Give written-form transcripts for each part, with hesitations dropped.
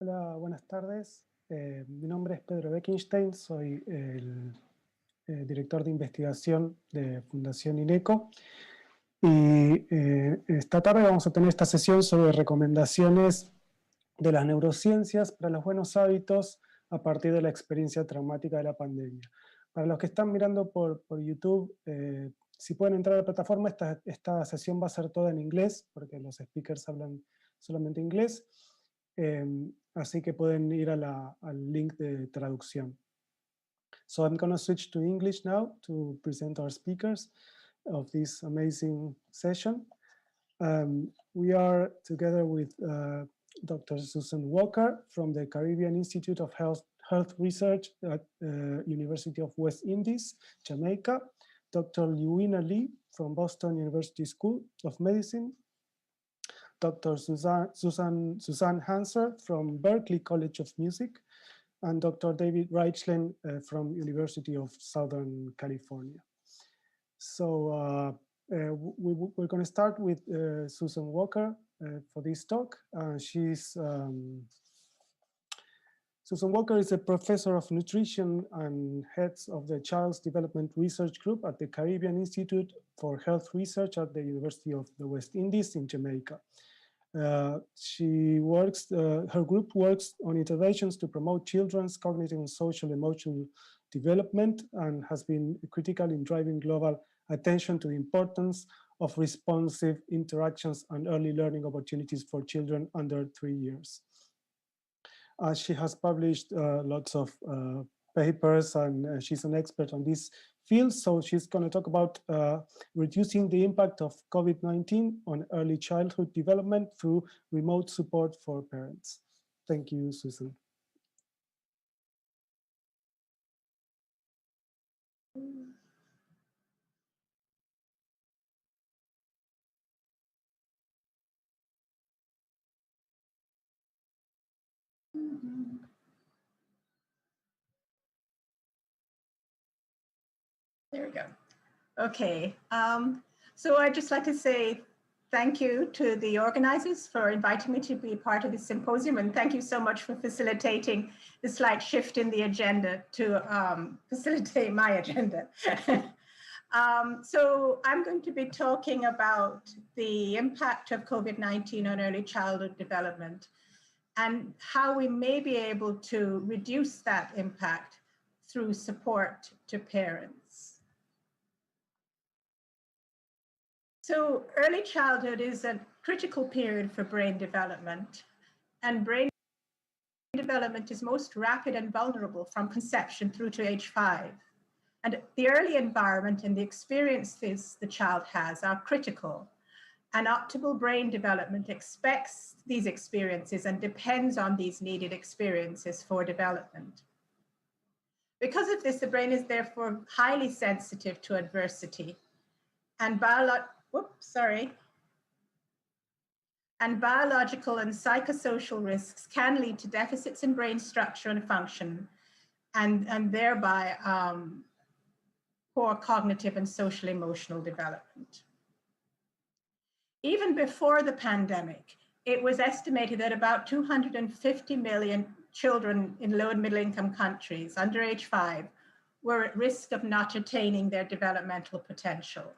Hola, buenas tardes. Mi nombre es Pedro Beckenstein, soy el director de investigación de Fundación INECO. Y esta tarde vamos a tener esta sesión sobre recomendaciones de las neurociencias para los buenos hábitos a partir de la experiencia traumática de la pandemia. Para los que están mirando por YouTube, si pueden entrar a la plataforma, esta sesión va a ser toda en inglés, porque los speakers hablan solamente inglés. Así que pueden ir al link de traducción. So I'm going to switch to English now to present our speakers of this amazing session. We are together with Dr. Suzanne Walker from the Caribbean Institute of Health Research at University of West Indies, Jamaica, Dr. Lewina from Boston University School of Medicine, Dr. Suzanne Hanser from Berklee College of Music, and Dr. David Reichlen from University of Southern California. So we're going to start with Suzanne Walker for this talk. Suzanne Walker is a professor of nutrition and heads of the Child's Development Research Group at the Caribbean Institute for Health Research at the University of the West Indies in Jamaica. Her group works on interventions to promote children's cognitive and social emotional development and has been critical in driving global attention to the importance of responsive interactions and early learning opportunities for children under 3 years. She has published lots of papers, and she's an expert on this field. So she's going to talk about reducing the impact of COVID-19 on early childhood development through remote support for parents. Thank you, Susan. There we go. Okay, so I'd just like to say thank you to the organizers for inviting me to be part of this symposium, and thank you so much for facilitating the slight shift in the agenda to facilitate my agenda. So I'm going to be talking about the impact of COVID-19 on early childhood development and how we may be able to reduce that impact through support to parents. So early childhood is a critical period for brain development, and brain development is most rapid and vulnerable from conception through to age 5. And the early environment and the experiences the child has are critical, and optimal brain development expects these experiences and depends on these needed experiences for development. Because of this, the brain is therefore highly sensitive to adversity, and biological and psychosocial risks can lead to deficits in brain structure and function, and thereby poor cognitive and social emotional development. Even before the pandemic, it was estimated that about 250 million children in low and middle income countries under age 5 were at risk of not attaining their developmental potential.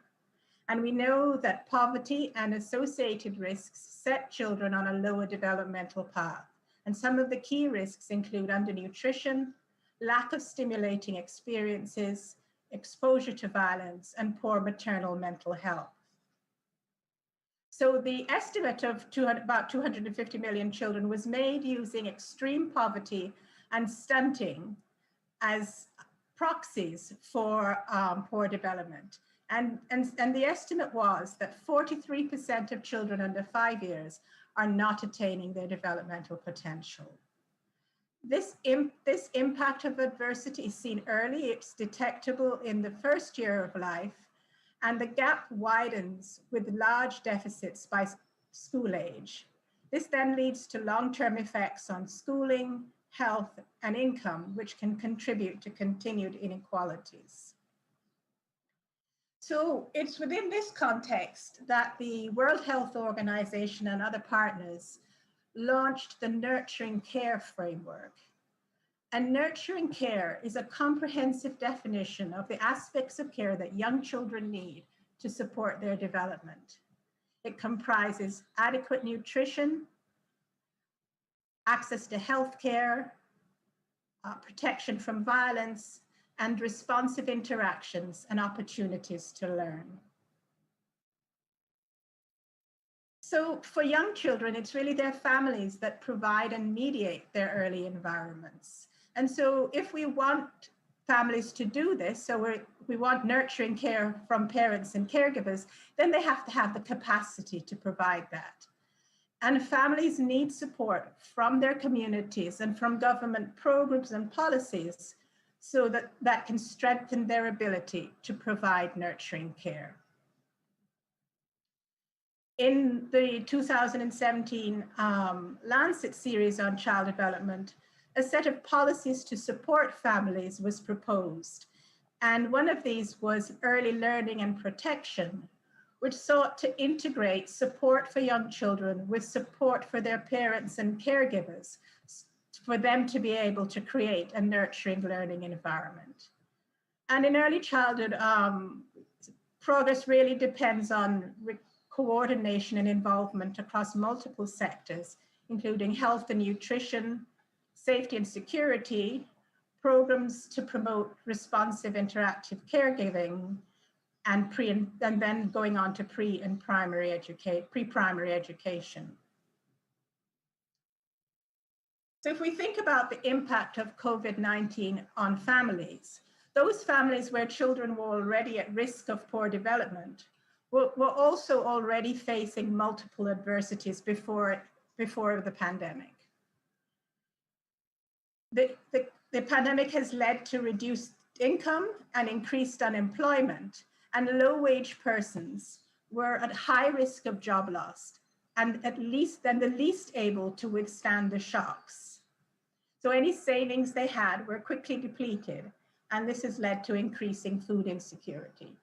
And we know that poverty and associated risks set children on a lower developmental path. And some of the key risks include undernutrition, lack of stimulating experiences, exposure to violence, and poor maternal mental health. So the estimate of about 250 million children was made using extreme poverty and stunting as proxies for poor development. And the estimate was that 43% of children under 5 years are not attaining their developmental potential. This impact of adversity is seen early. It's detectable in the first year of life, and the gap widens with large deficits by school age. This then leads to long-term effects on schooling, health, and income, which can contribute to continued inequalities. So it's within this context that the World Health Organization and other partners launched the Nurturing Care Framework. And nurturing care is a comprehensive definition of the aspects of care that young children need to support their development. It comprises adequate nutrition, access to health care, protection from violence, and responsive interactions and opportunities to learn. So for young children, it's really their families that provide and mediate their early environments. And so if we want families to do this, so we want nurturing care from parents and caregivers, then they have to have the capacity to provide that. And families need support from their communities and from government programs and policies so that that can strengthen their ability to provide nurturing care. In the 2017 Lancet series on child development, a set of policies to support families was proposed. And one of these was early learning and protection, which sought to integrate support for young children with support for their parents and caregivers, for them to be able to create a nurturing learning environment. And in early childhood, progress really depends on coordination and involvement across multiple sectors, including health and nutrition, safety and security, programs to promote responsive interactive caregiving, and then going on to pre-primary education. So if we think about the impact of COVID-19 on families, those families where children were already at risk of poor development were also already facing multiple adversities before the pandemic. The pandemic has led to reduced income and increased unemployment, and low-wage persons were at high risk of job loss and the least able to withstand the shocks. So any savings they had were quickly depleted, and this has led to increasing food insecurity.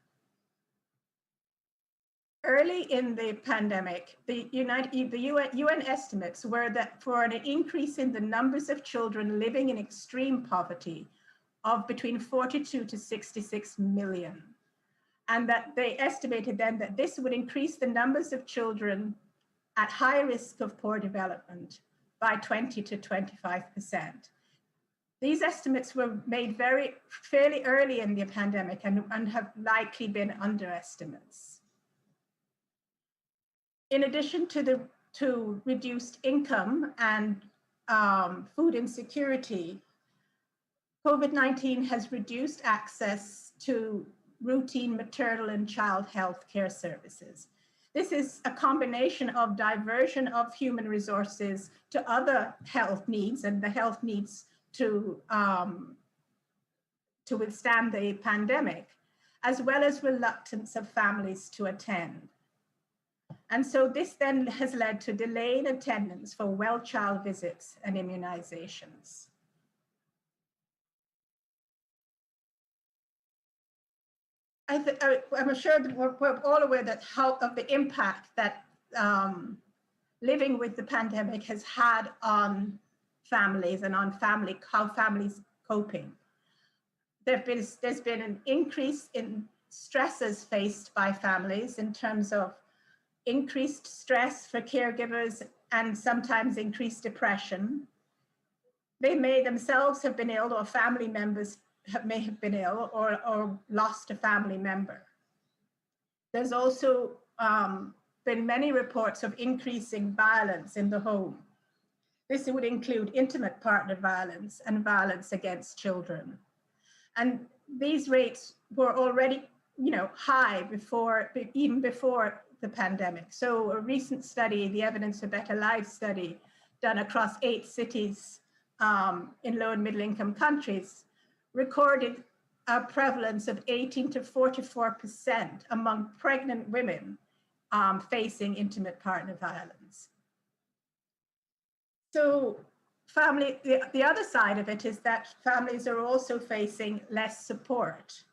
Early in the pandemic, the UN estimates were that for an increase in the numbers of children living in extreme poverty of between 42 to 66 million. And that they estimated then that this would increase the numbers of children at high risk of poor development by 20 to 25%. These estimates were made fairly early in the pandemic and have likely been underestimates. In addition to reduced income and food insecurity, COVID-19 has reduced access to routine maternal and child health care services. This is a combination of diversion of human resources to other health needs and the health needs to withstand the pandemic, as well as reluctance of families to attend. And so this then has led to delayed attendance for well child visits and immunizations. I'm sure that we're all aware that of the impact that living with the pandemic has had on families and on how families coping. There's been an increase in stresses faced by families in terms of increased stress for caregivers and sometimes increased depression. They may themselves have been ill, or family members may have been ill or lost a family member. There's also been many reports of increasing violence in the home. This would include intimate partner violence and violence against children. And these rates were already, high even before the pandemic. So a recent study, the Evidence for Better Lives study, done across 8 cities in low and middle income countries, recorded a prevalence of 18 to 44% among pregnant women facing intimate partner violence. So the other side of it is that families are also facing less support.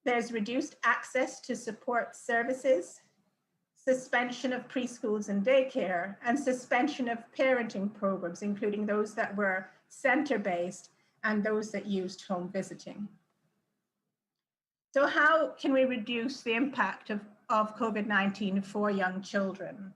There's reduced access to support services. suspension of preschools and daycare, and suspension of parenting programs, including those that were center-based and those that used home visiting. So how can we reduce the impact of COVID-19 for young children?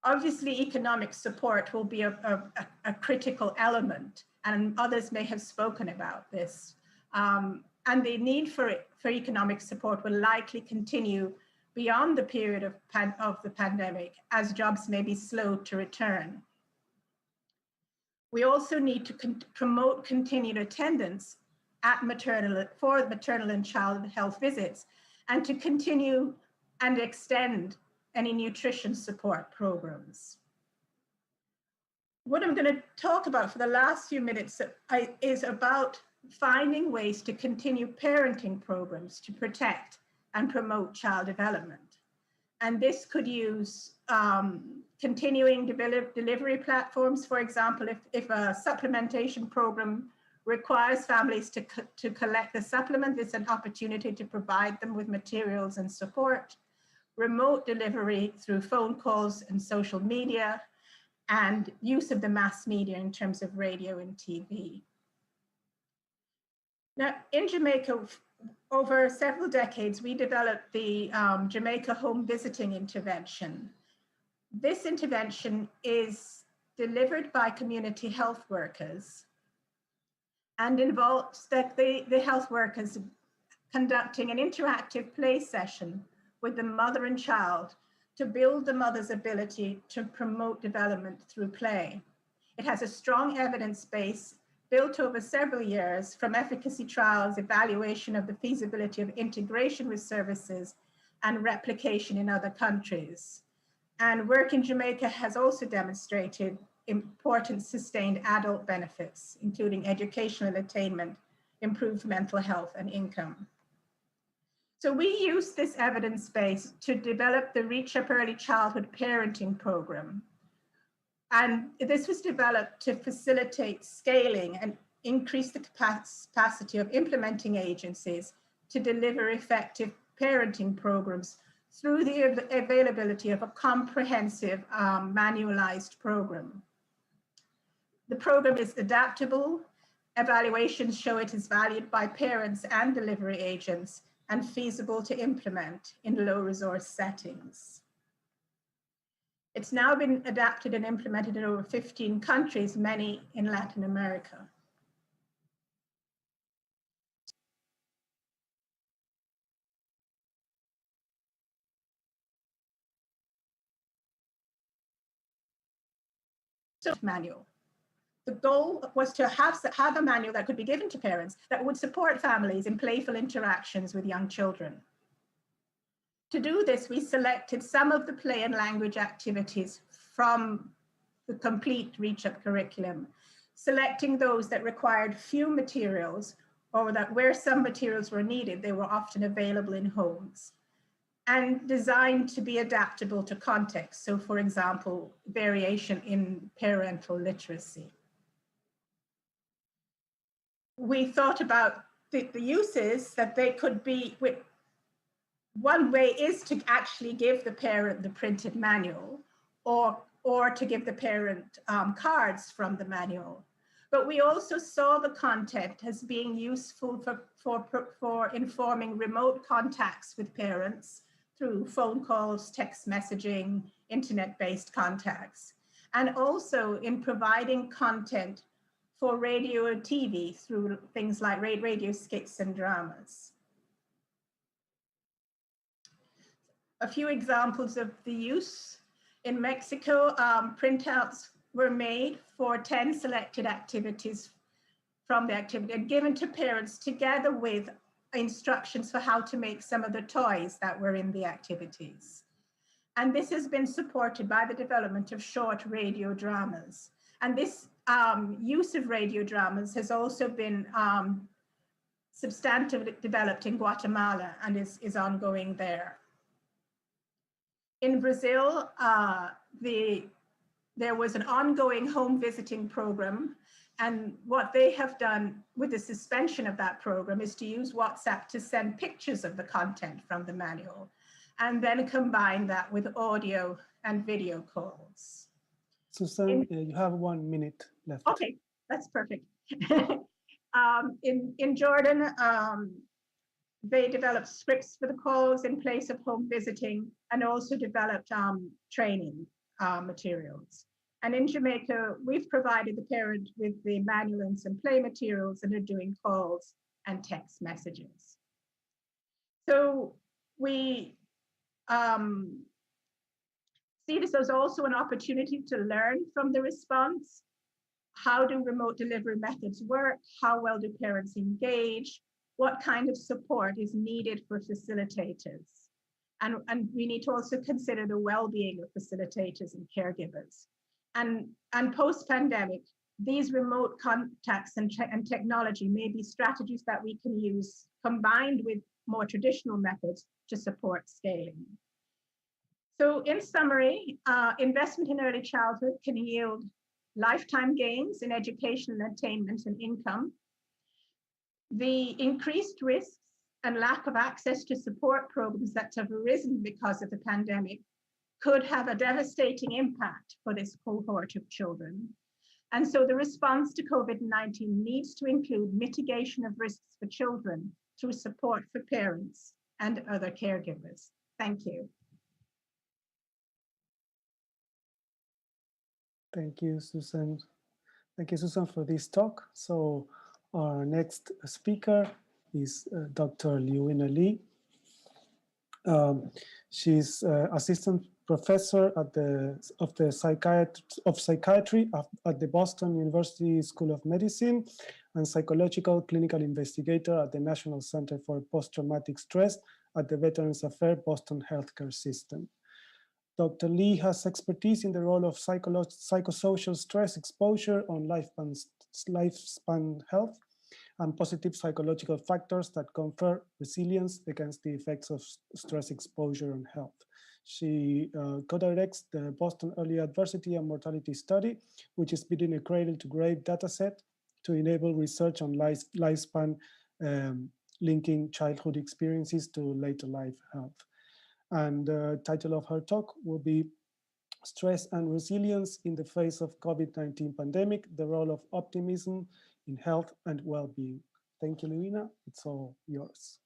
Obviously, economic support will be a critical element, and others may have spoken about this. And the need for economic support will likely continue beyond the period of the pandemic, as jobs may be slow to return. We also need to promote continued attendance at for maternal and child health visits, and to continue and extend any nutrition support programs. What I'm going to talk about for the last few minutes is about finding ways to continue parenting programs to protect and promote child development. And this could use continuing delivery platforms. For example, if a supplementation program requires families to collect the supplement, it's an opportunity to provide them with materials and support. Remote delivery through phone calls and social media, and use of the mass media in terms of radio and TV. Now, in Jamaica, over several decades, we developed the Jamaica Home Visiting Intervention. This intervention is delivered by community health workers and involves the health workers conducting an interactive play session with the mother and child to build the mother's ability to promote development through play. It has a strong evidence base built over several years from efficacy trials, evaluation of the feasibility of integration with services, and replication in other countries. And work in Jamaica has also demonstrated important sustained adult benefits, including educational attainment, improved mental health, and income. So we use this evidence base to develop the Reach Up Early Childhood Parenting Program. And this was developed to facilitate scaling and increase the capacity of implementing agencies to deliver effective parenting programs through the availability of a comprehensive manualized program. The program is adaptable. Evaluations show it is valued by parents and delivery agents, and feasible to implement in low resource settings. It's now been adapted and implemented in over 15 countries, many in Latin America. So manual. The goal was to have a manual that could be given to parents that would support families in playful interactions with young children. To do this, we selected some of the play and language activities from the complete Reach Up curriculum, selecting those that required few materials, or that where some materials were needed, they were often available in homes, and designed to be adaptable to context. So for example, variation in parental literacy. We thought about the uses that they could be with. One way is to actually give the parent the printed manual, or to give the parent cards from the manual. But we also saw the content as being useful for informing remote contacts with parents through phone calls, text messaging, internet-based contacts, and also in providing content for radio and TV through things like radio skits and dramas. A few examples of the use. In Mexico, printouts were made for 10 selected activities from the activity and given to parents together with instructions for how to make some of the toys that were in the activities. And this has been supported by the development of short radio dramas. And this use of radio dramas has also been substantively developed in Guatemala and is ongoing there. In Brazil, there was an ongoing home visiting program, and what they have done with the suspension of that program is to use WhatsApp to send pictures of the content from the manual. and then combine that with audio and video calls. Suzanne, you have 1 minute left. Okay, that's perfect. In Jordan, they developed scripts for the calls in place of home visiting, and also developed training materials. And in Jamaica, we've provided the parent with the manuals and play materials, and are doing calls and text messages. So we see this as also an opportunity to learn from the response. How do remote delivery methods work? How well do parents engage? What kind of support is needed for facilitators? And we need to also consider the well-being of facilitators and caregivers. And post-pandemic, these remote contacts and technology may be strategies that we can use combined with more traditional methods to support scaling. So in summary, investment in early childhood can yield lifetime gains in education and attainment and income. The increased risks and lack of access to support programs that have arisen because of the pandemic could have a devastating impact for this cohort of children. And so the response to COVID-19 needs to include mitigation of risks for children through support for parents and other caregivers. Thank you. Thank you, Suzanne. Thank you, Suzanne, for this talk. So our next speaker is Dr. Lewina Lee. She's assistant professor of psychiatry at the Boston University School of Medicine, and psychological clinical investigator at the National Center for Post-Traumatic Stress at the Veterans Affairs Boston Healthcare System. Dr. Lee has expertise in the role of psychosocial stress exposure on lifespan health and positive psychological factors that confer resilience against the effects of stress exposure on health. She co-directs the Boston Early Adversity and Mortality Study, which is building a cradle-to-grave dataset to enable research on lifespan linking childhood experiences to later life health. And the title of her talk will be Stress and Resilience in the Face of COVID-19 Pandemic, the Role of Optimism in Health and Well-Being. Thank you, Lewina. It's all yours.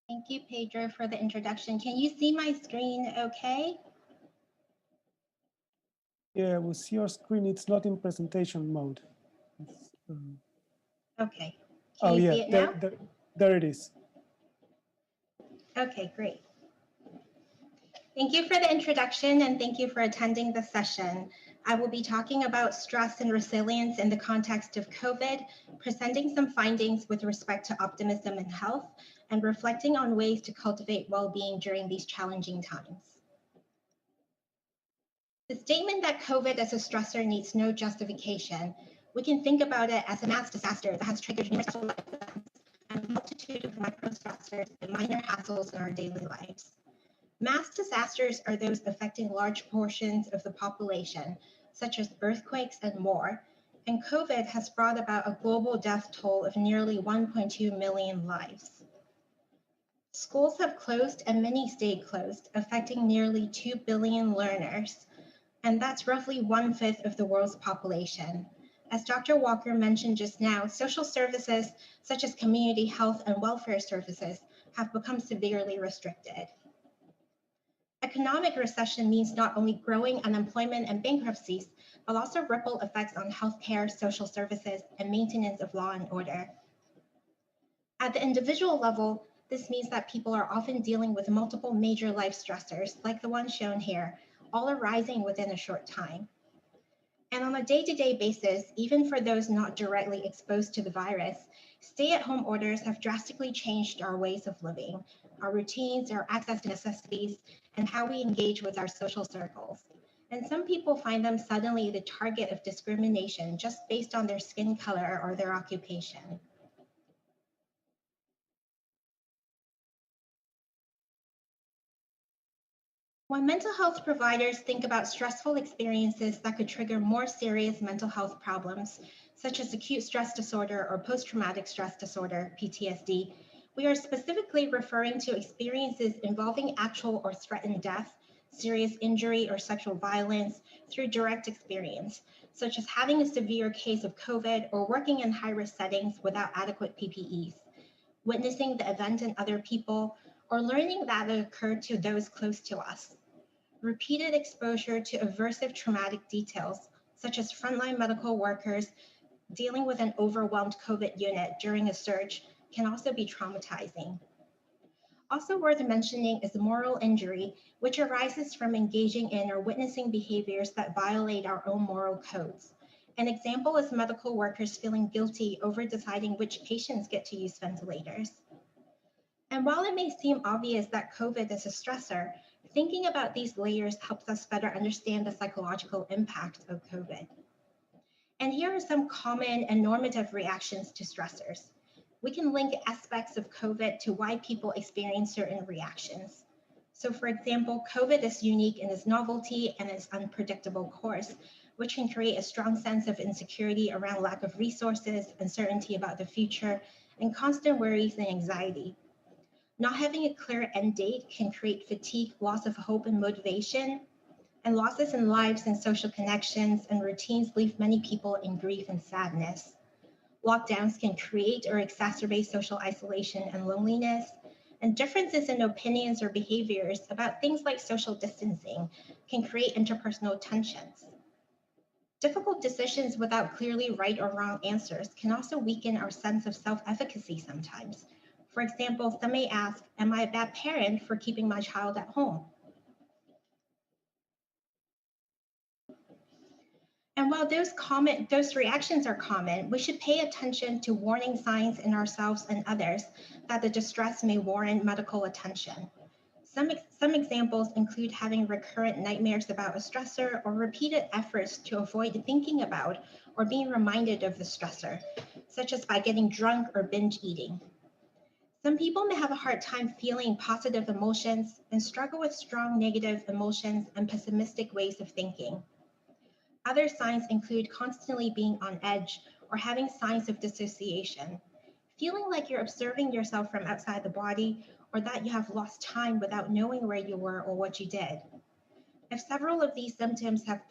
Thank you, Pedro, for the introduction. Can you see my screen okay? Yeah, we see your screen. It's not in presentation mode. Okay. Can you see it now? There it is. Okay, great. Thank you for the introduction, and thank you for attending the session. I will be talking about stress and resilience in the context of COVID, presenting some findings with respect to optimism and health, and reflecting on ways to cultivate well-being during these challenging times. The statement that COVID as a stressor needs no justification. We can think about it as a mass disaster that has triggered numerous life events and a multitude of micro-stressors and minor hassles in our daily lives. Mass disasters are those affecting large portions of the population, such as earthquakes and more, and COVID has brought about a global death toll of nearly 1.2 million lives. Schools have closed and many stayed closed, affecting nearly 2 billion learners, and that's roughly 1/5 of the world's population. As Dr. Walker mentioned just now, social services such as community health and welfare services have become severely restricted. Economic recession means not only growing unemployment and bankruptcies, but also ripple effects on healthcare, social services, and maintenance of law and order. At the individual level, this means that people are often dealing with multiple major life stressors, like the one shown here, all arising within a short time. And on a day-to-day basis, even for those not directly exposed to the virus, stay-at-home orders have drastically changed our ways of living, our routines, our access to necessities, and how we engage with our social circles. And some people find them suddenly the target of discrimination just based on their skin color or their occupation. When mental health providers think about stressful experiences that could trigger more serious mental health problems, such as acute stress disorder or post-traumatic stress disorder, PTSD, we are specifically referring to experiences involving actual or threatened death, serious injury, or sexual violence through direct experience, such as having a severe case of COVID or working in high-risk settings without adequate PPEs, witnessing the event in other people, or learning that it occurred to those close to us. Repeated exposure to aversive traumatic details, such as frontline medical workers dealing with an overwhelmed COVID unit during a surge, can also be traumatizing. Also worth mentioning is moral injury, which arises from engaging in or witnessing behaviors that violate our own moral codes. An example is medical workers feeling guilty over deciding which patients get to use ventilators. And while it may seem obvious that COVID is a stressor, thinking about these layers helps us better understand the psychological impact of COVID. And here are some common and normative reactions to stressors. We can link aspects of COVID to why people experience certain reactions. So for example, COVID is unique in its novelty and its unpredictable course, which can create a strong sense of insecurity around lack of resources, uncertainty about the future, and constant worries and anxiety. Not having a clear end date can create fatigue, loss of hope and motivation, and losses in lives and social connections and routines leave many people in grief and sadness. Lockdowns can create or exacerbate social isolation and loneliness, and differences in opinions or behaviors about things like social distancing can create interpersonal tensions. Difficult decisions without clearly right or wrong answers can also weaken our sense of self-efficacy sometimes. For example, some may ask, am I a bad parent for keeping my child at home? And while those reactions are common, we should pay attention to warning signs in ourselves and others that the distress may warrant medical attention. Some examples include having recurrent nightmares about a stressor or repeated efforts to avoid thinking about or being reminded of the stressor, such as by getting drunk or binge eating. Some people may have a hard time feeling positive emotions and struggle with strong negative emotions and pessimistic ways of thinking. Other signs include constantly being on edge or having signs of dissociation, feeling like you're observing yourself from outside the body, or that you have lost time without knowing where you were or what you did. If several of these symptoms have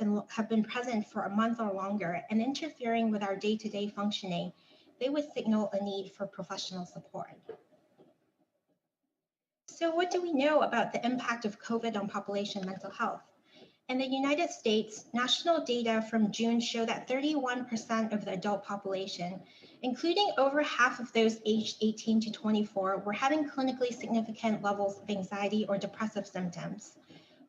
been present for a month or longer and interfering with our day-to-day functioning, they would signal a need for professional support. So what do we know about the impact of COVID on population mental health? In the United States, national data from June show that 31% of the adult population, including over half of those aged 18 to 24, were having clinically significant levels of anxiety or depressive symptoms.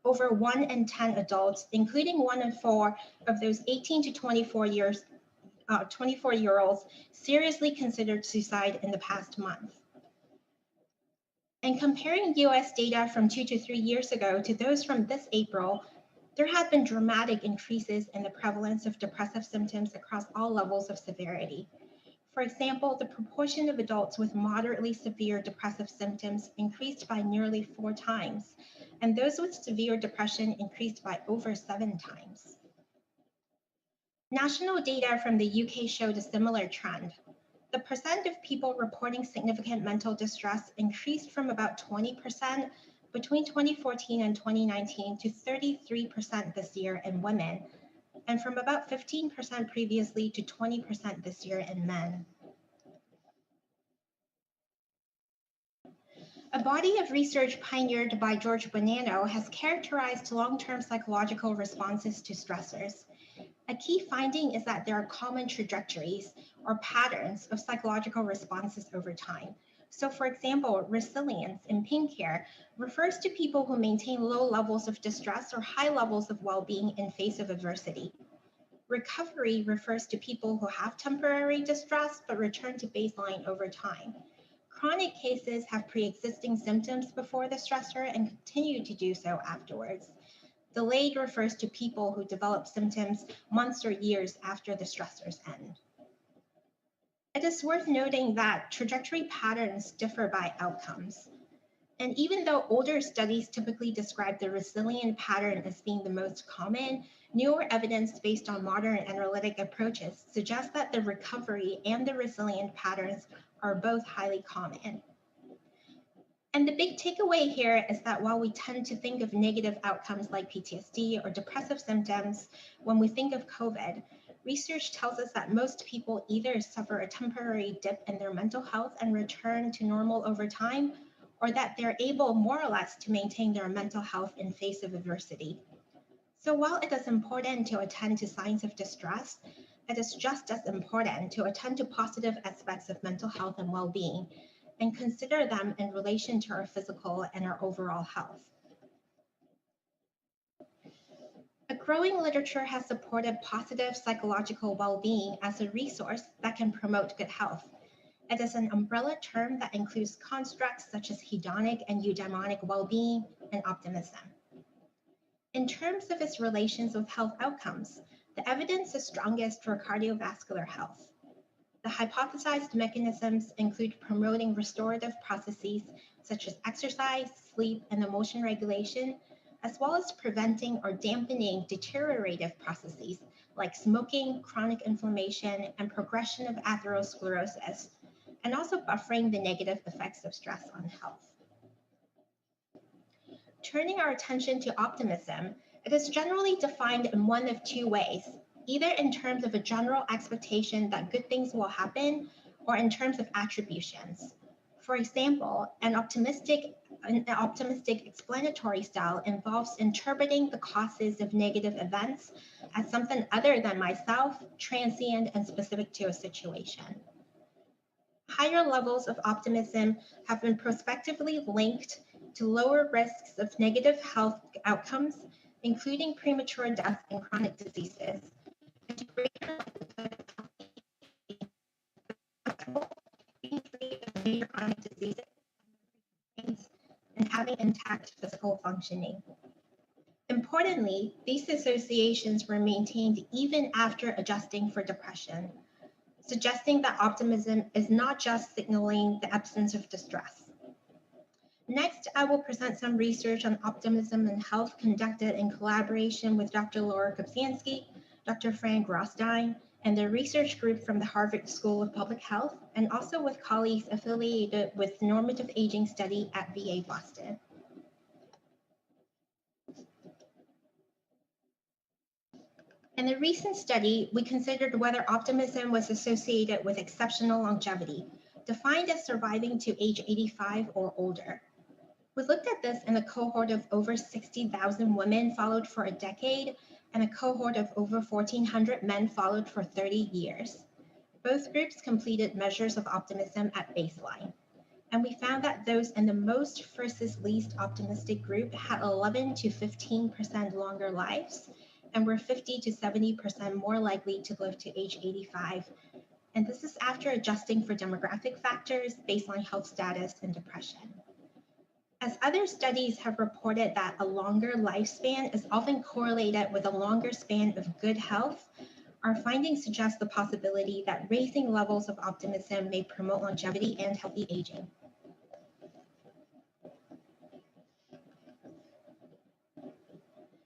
Over 1 in 10 adults, including 1 in 4 of those 18 to 24-year-olds, seriously considered suicide in the past month. And comparing US data from 2 to 3 years ago to those from this April, there have been dramatic increases in the prevalence of depressive symptoms across all levels of severity. For example, the proportion of adults with moderately severe depressive symptoms increased by nearly 4 times, and those with severe depression increased by over 7 times. National data from the UK showed a similar trend. The percent of people reporting significant mental distress increased from about 20% between 2014 and 2019 to 33% this year in women, and from about 15% previously to 20% this year in men. A body of research pioneered by George Bonanno has characterized long-term psychological responses to stressors. A key finding is that there are common trajectories or patterns of psychological responses over time. So for example, resilience in pain care refers to people who maintain low levels of distress or high levels of well-being in face of adversity. Recovery refers to people who have temporary distress but return to baseline over time. Chronic cases have pre-existing symptoms before the stressor and continue to do so afterwards. Delayed refers to people who develop symptoms months or years after the stressors end. It is worth noting that trajectory patterns differ by outcomes. And even though older studies typically describe the resilient pattern as being the most common, newer evidence based on modern analytic approaches suggests that the recovery and the resilient patterns are both highly common. And the big takeaway here is that while we tend to think of negative outcomes like PTSD or depressive symptoms when we think of COVID, research tells us that most people either suffer a temporary dip in their mental health and return to normal over time, or that they're able more or less to maintain their mental health in face of adversity. So while it is important to attend to signs of distress, it is just as important to attend to positive aspects of mental health and well-being and consider them in relation to our physical and our overall health. A growing literature has supported positive psychological well-being as a resource that can promote good health. It is an umbrella term that includes constructs such as hedonic and eudaimonic well-being and optimism. In terms of its relations with health outcomes, the evidence is strongest for cardiovascular health. The hypothesized mechanisms include promoting restorative processes such as exercise, sleep, and emotion regulation, as well as preventing or dampening deteriorative processes like smoking, chronic inflammation, and progression of atherosclerosis, and also buffering the negative effects of stress on health. Turning our attention to optimism, it is generally defined in one of two ways, either in terms of a general expectation that good things will happen, or in terms of attributions. For example, an optimistic explanatory style involves interpreting the causes of negative events as something other than myself, transient, and specific to a situation. Higher levels of optimism have been prospectively linked to lower risks of negative health outcomes, including premature death and chronic diseases, and to greater likelihood of being free of major chronic diseases and having intact physical functioning. Importantly, these associations were maintained even after adjusting for depression, suggesting that optimism is not just signaling the absence of distress. Next, I will present some research on optimism and health conducted in collaboration with Dr. Laura Kopsiansky, Dr. Frank Rothstein, and the research group from the Harvard School of Public Health, and also with colleagues affiliated with Normative Aging Study at VA Boston. In a recent study, we considered whether optimism was associated with exceptional longevity, defined as surviving to age 85 or older. We looked at this in a cohort of over 60,000 women followed for a decade and a cohort of over 1,400 men followed for 30 years. Both groups completed measures of optimism at baseline. And we found that those in the most versus least optimistic group had 11 to 15% longer lives and were 50 to 70% more likely to live to age 85. And this is after adjusting for demographic factors, baseline health status, and depression. As other studies have reported that a longer lifespan is often correlated with a longer span of good health, our findings suggest the possibility that raising levels of optimism may promote longevity and healthy aging.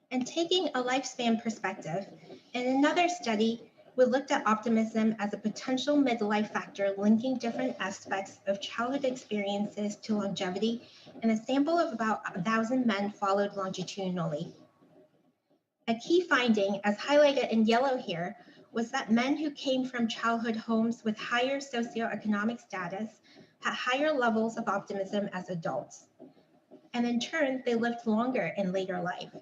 And taking a lifespan perspective, in another study, we looked at optimism as a potential midlife factor linking different aspects of childhood experiences to longevity in a sample of about 1,000 men followed longitudinally. A key finding, as highlighted in yellow here, was that men who came from childhood homes with higher socioeconomic status had higher levels of optimism as adults. And in turn, they lived longer in later life.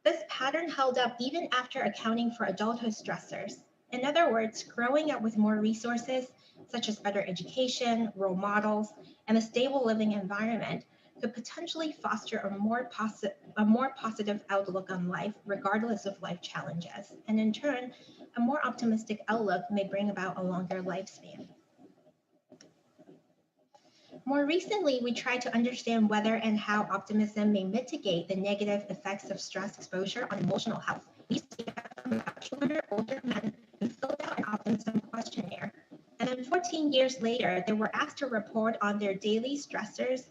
This pattern held up even after accounting for adulthood stressors. In other words, growing up with more resources, such as better education, role models, and a stable living environment, could potentially foster a more positive outlook on life, regardless of life challenges. And in turn, a more optimistic outlook may bring about a longer lifespan. More recently, we tried to understand whether and how optimism may mitigate the negative effects of stress exposure on emotional health. We used data from about 200 older men who filled out an optimism questionnaire. And then 14 years later, they were asked to report on their daily stressors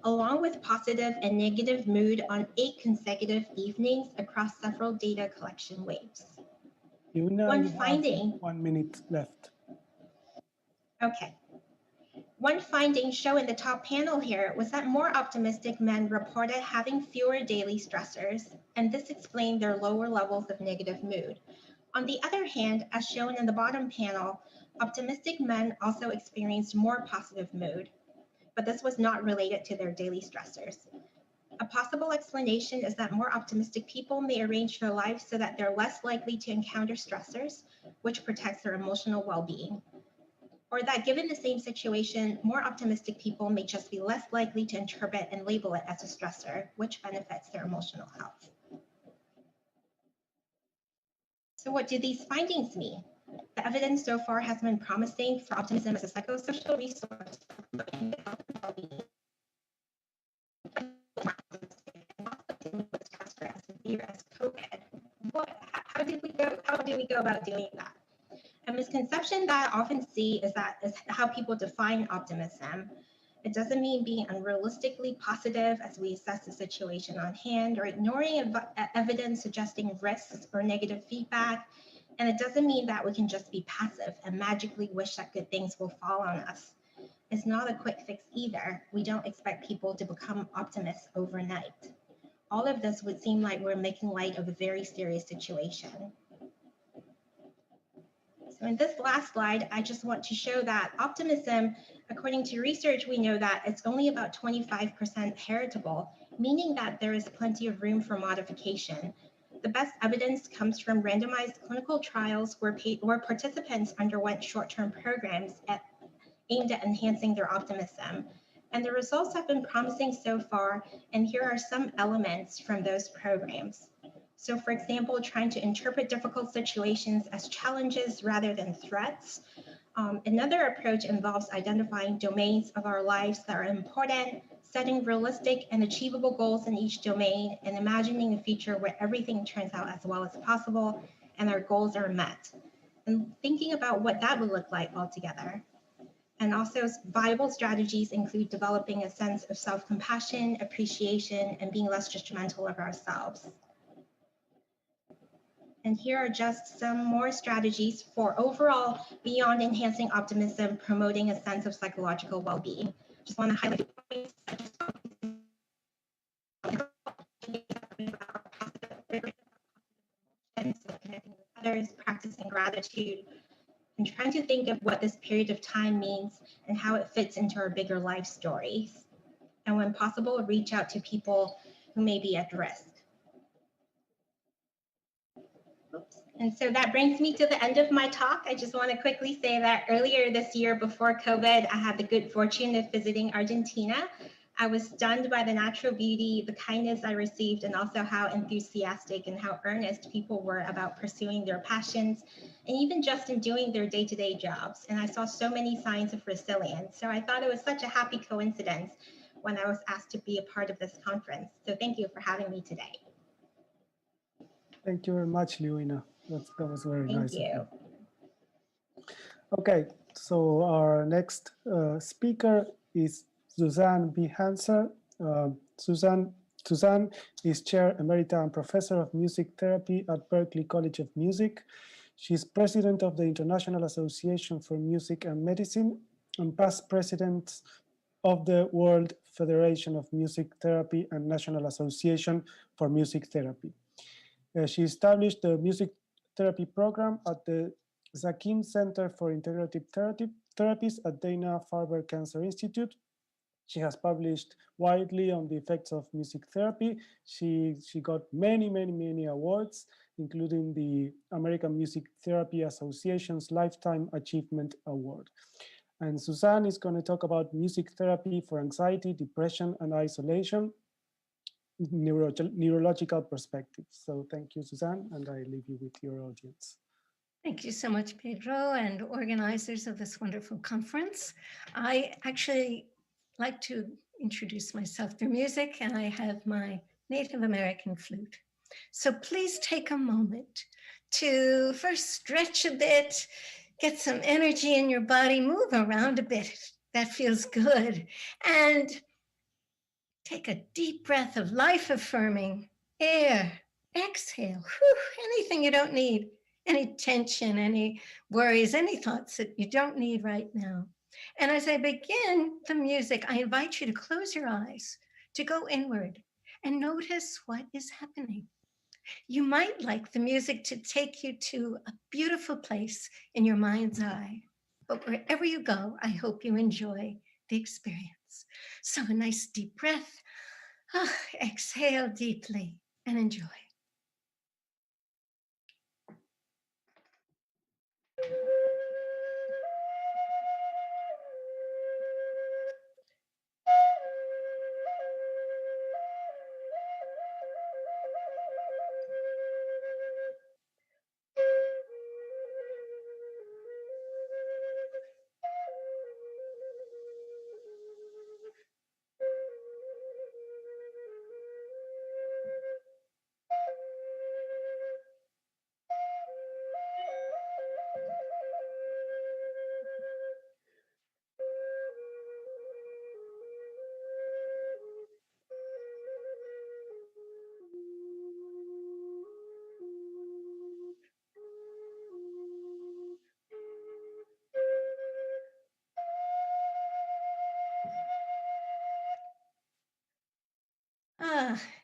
along with positive and negative mood on 8 consecutive evenings across several data collection waves. Lewina, you finding, have 1 minute left. Okay. One finding shown in the top panel here was that more optimistic men reported having fewer daily stressors, and this explained their lower levels of negative mood. On the other hand, as shown in the bottom panel, optimistic men also experienced more positive mood, but this was not related to their daily stressors. A possible explanation is that more optimistic people may arrange their lives so that they're less likely to encounter stressors, which protects their emotional well-being. Or that given the same situation, more optimistic people may just be less likely to interpret and label it as a stressor, which benefits their emotional health. So what do these findings mean? The evidence so far has been promising for optimism as a psychosocial resource for promoting the health and well-being. As severe as COVID. How do we go about doing that? A misconception that I often see is how people define optimism. It doesn't mean being unrealistically positive as we assess the situation on hand or ignoring evidence suggesting risks or negative feedback. And it doesn't mean that we can just be passive and magically wish that good things will fall on us. It's not a quick fix either. We don't expect people to become optimists overnight. All of this would seem like we're making light of a very serious situation. So in this last slide, I just want to show that optimism, according to research, we know that it's only about 25% heritable, meaning that there is plenty of room for modification. The best evidence comes from randomized clinical trials where participants underwent short-term programs aimed at enhancing their optimism. And the results have been promising so far, and here are some elements from those programs. So for example, trying to interpret difficult situations as challenges rather than threats. Another approach involves identifying domains of our lives that are important, setting realistic and achievable goals in each domain, and imagining a future where everything turns out as well as possible and our goals are met. And thinking about what that would look like altogether. And also viable strategies include developing a sense of self-compassion, appreciation, and being less judgmental of ourselves. And here are just some more strategies for overall, beyond enhancing optimism, promoting a sense of psychological well-being. Just want to highlight points such as connecting with others, practicing gratitude, and trying to think of what this period of time means and how it fits into our bigger life stories. And when possible, reach out to people who may be at risk. Oops. And so that brings me to the end of my talk. I just want to quickly say that earlier this year before COVID, I had the good fortune of visiting Argentina. I was stunned by the natural beauty, the kindness I received, and also how enthusiastic and how earnest people were about pursuing their passions, and even just in doing their day-to-day jobs. And I saw so many signs of resilience. So I thought it was such a happy coincidence when I was asked to be a part of this conference. So thank you for having me today. Thank you very much, Lewina. That was very nice. Thank you. Okay, so our next speaker is Suzanne B. Hanser. Suzanne is Chair Emerita and Professor of Music Therapy at Berklee College of Music. She's President of the International Association for Music and Medicine and past President of the World Federation of Music Therapy and National Association for Music Therapy. She established the music therapy program at the Zakim Center for Integrative Therapies at Dana-Farber Cancer Institute. She has published widely on the effects of music therapy. She got many awards, including the American Music Therapy Association's Lifetime Achievement Award. And Suzanne is going to talk about music therapy for anxiety, depression, and isolation. Neurological perspectives. So thank you, Suzanne, and I leave you with your audience. Thank you so much, Pedro, and organizers of this wonderful conference. I actually like to introduce myself through music, and I have my Native American flute. So please take a moment to first stretch a bit, get some energy in your body, move around a bit. That feels good. And Take a deep breath of life-affirming air. Exhale. Whew, anything you don't need, any tension, any worries, any thoughts that you don't need right now. And as I begin the music, I invite you to close your eyes, to go inward and notice what is happening. You might like the music to take you to a beautiful place in your mind's eye. But wherever you go, I hope you enjoy the experience. So a nice deep breath. Exhale deeply and enjoy.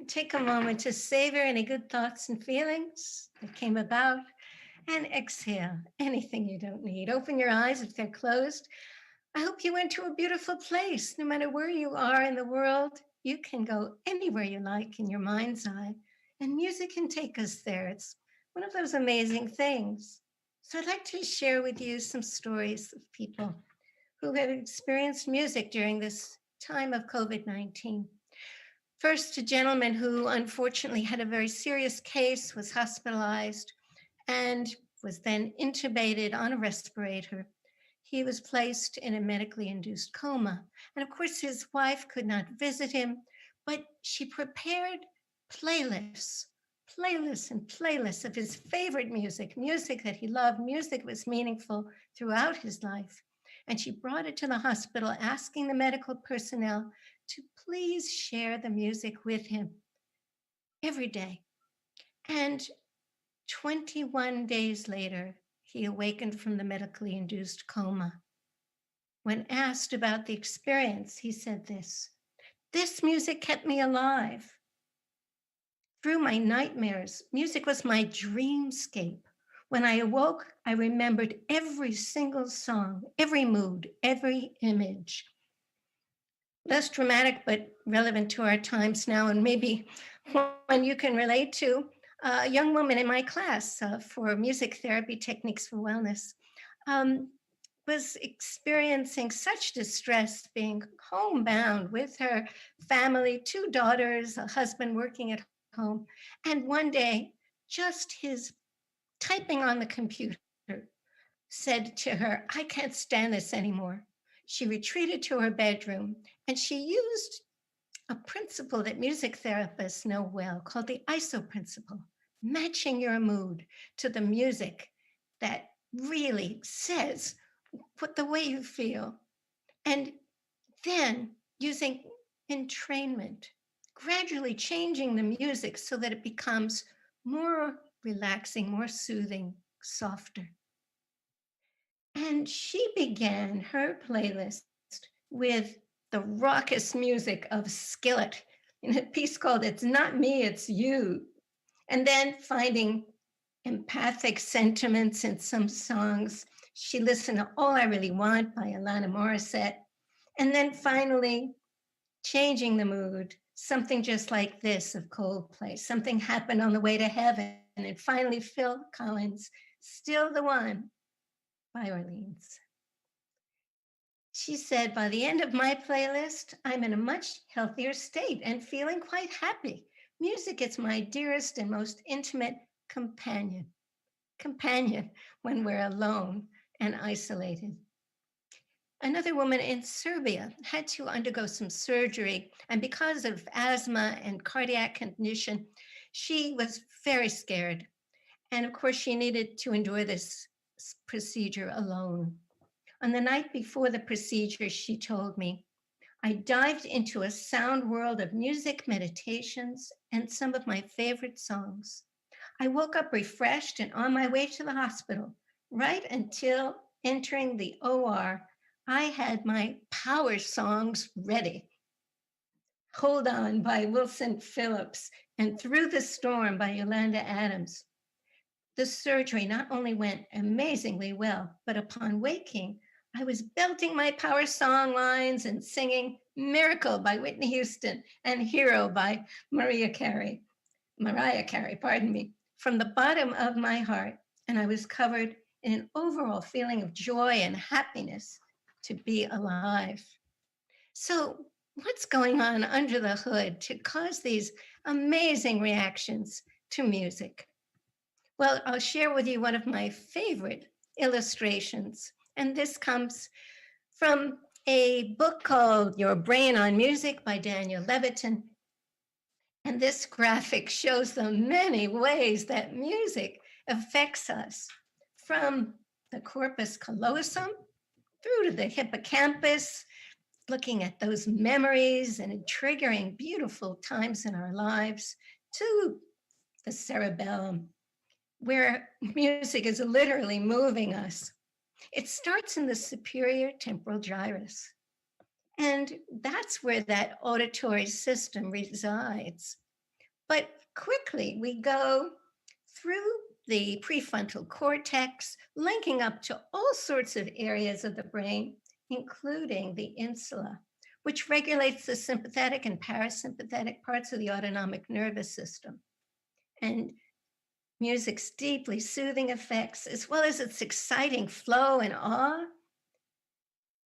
Take a moment to savor any good thoughts and feelings that came about, and exhale anything you don't need. Open your eyes if they're closed. I hope you went to a beautiful place. No matter where you are in the world, you can go anywhere you like in your mind's eye, and music can take us there. It's one of those amazing things. So I'd like to share with you some stories of people who have experienced music during this time of COVID-19. First, a gentleman who unfortunately had a very serious case, was hospitalized, and was then intubated on a respirator. He was placed in a medically induced coma. And of course, his wife could not visit him, but she prepared playlists and playlists of his favorite music, music that he loved, music that was meaningful throughout his life. And she brought it to the hospital, asking the medical personnel to please share the music with him every day. And 21 days later, he awakened from the medically induced coma. When asked about the experience, he said this music kept me alive. Through my nightmares, music was my dreamscape. When I awoke, I remembered every single song, every mood, every image. Less dramatic, but relevant to our times now, and maybe one you can relate to. A young woman in my class for music therapy techniques for wellness was experiencing such distress, being homebound with her family, 2 daughters, a husband working at home. And one day, just his typing on the computer said to her, I can't stand this anymore. She retreated to her bedroom and she used a principle that music therapists know well called the ISO principle, matching your mood to the music that really says what the way you feel. And then using entrainment, gradually changing the music so that it becomes more relaxing, more soothing, softer. And she began her playlist with the raucous music of Skillet in a piece called It's Not Me, It's You. And then finding empathic sentiments in some songs. She listened to All I Really Want by Alanis Morissette. And then finally changing the mood, something just like this of Coldplay. Something happened on the way to heaven. And finally Phil Collins, Still the One by Orleans. She said, by the end of my playlist, I'm in a much healthier state and feeling quite happy. Music is my dearest and most intimate companion when we're alone and isolated. Another woman in Serbia had to undergo some surgery, and because of asthma and cardiac condition, she was very scared. And of course, she needed to endure this procedure alone. On the night before the procedure, she told me, I dived into a sound world of music, meditations, and some of my favorite songs. I woke up refreshed and on my way to the hospital. Right until entering the OR, I had my power songs ready. Hold On by Wilson Phillips and Through the Storm by Yolanda Adams. The surgery not only went amazingly well, but upon waking, I was belting my power song lines and singing Miracle by Whitney Houston and Hero by Mariah Carey, from the bottom of my heart. And I was covered in an overall feeling of joy and happiness to be alive. So what's going on under the hood to cause these amazing reactions to music? Well, I'll share with you one of my favorite illustrations. And this comes from a book called Your Brain on Music by Daniel Levitin. And this graphic shows the many ways that music affects us, from the corpus callosum through to the hippocampus, looking at those memories and triggering beautiful times in our lives, to the cerebellum, where music is literally moving us. It starts in the superior temporal gyrus. And that's where that auditory system resides. But quickly we go through the prefrontal cortex, linking up to all sorts of areas of the brain, including the insula, which regulates the sympathetic and parasympathetic parts of the autonomic nervous system. And music's deeply soothing effects, as well as its exciting flow and awe,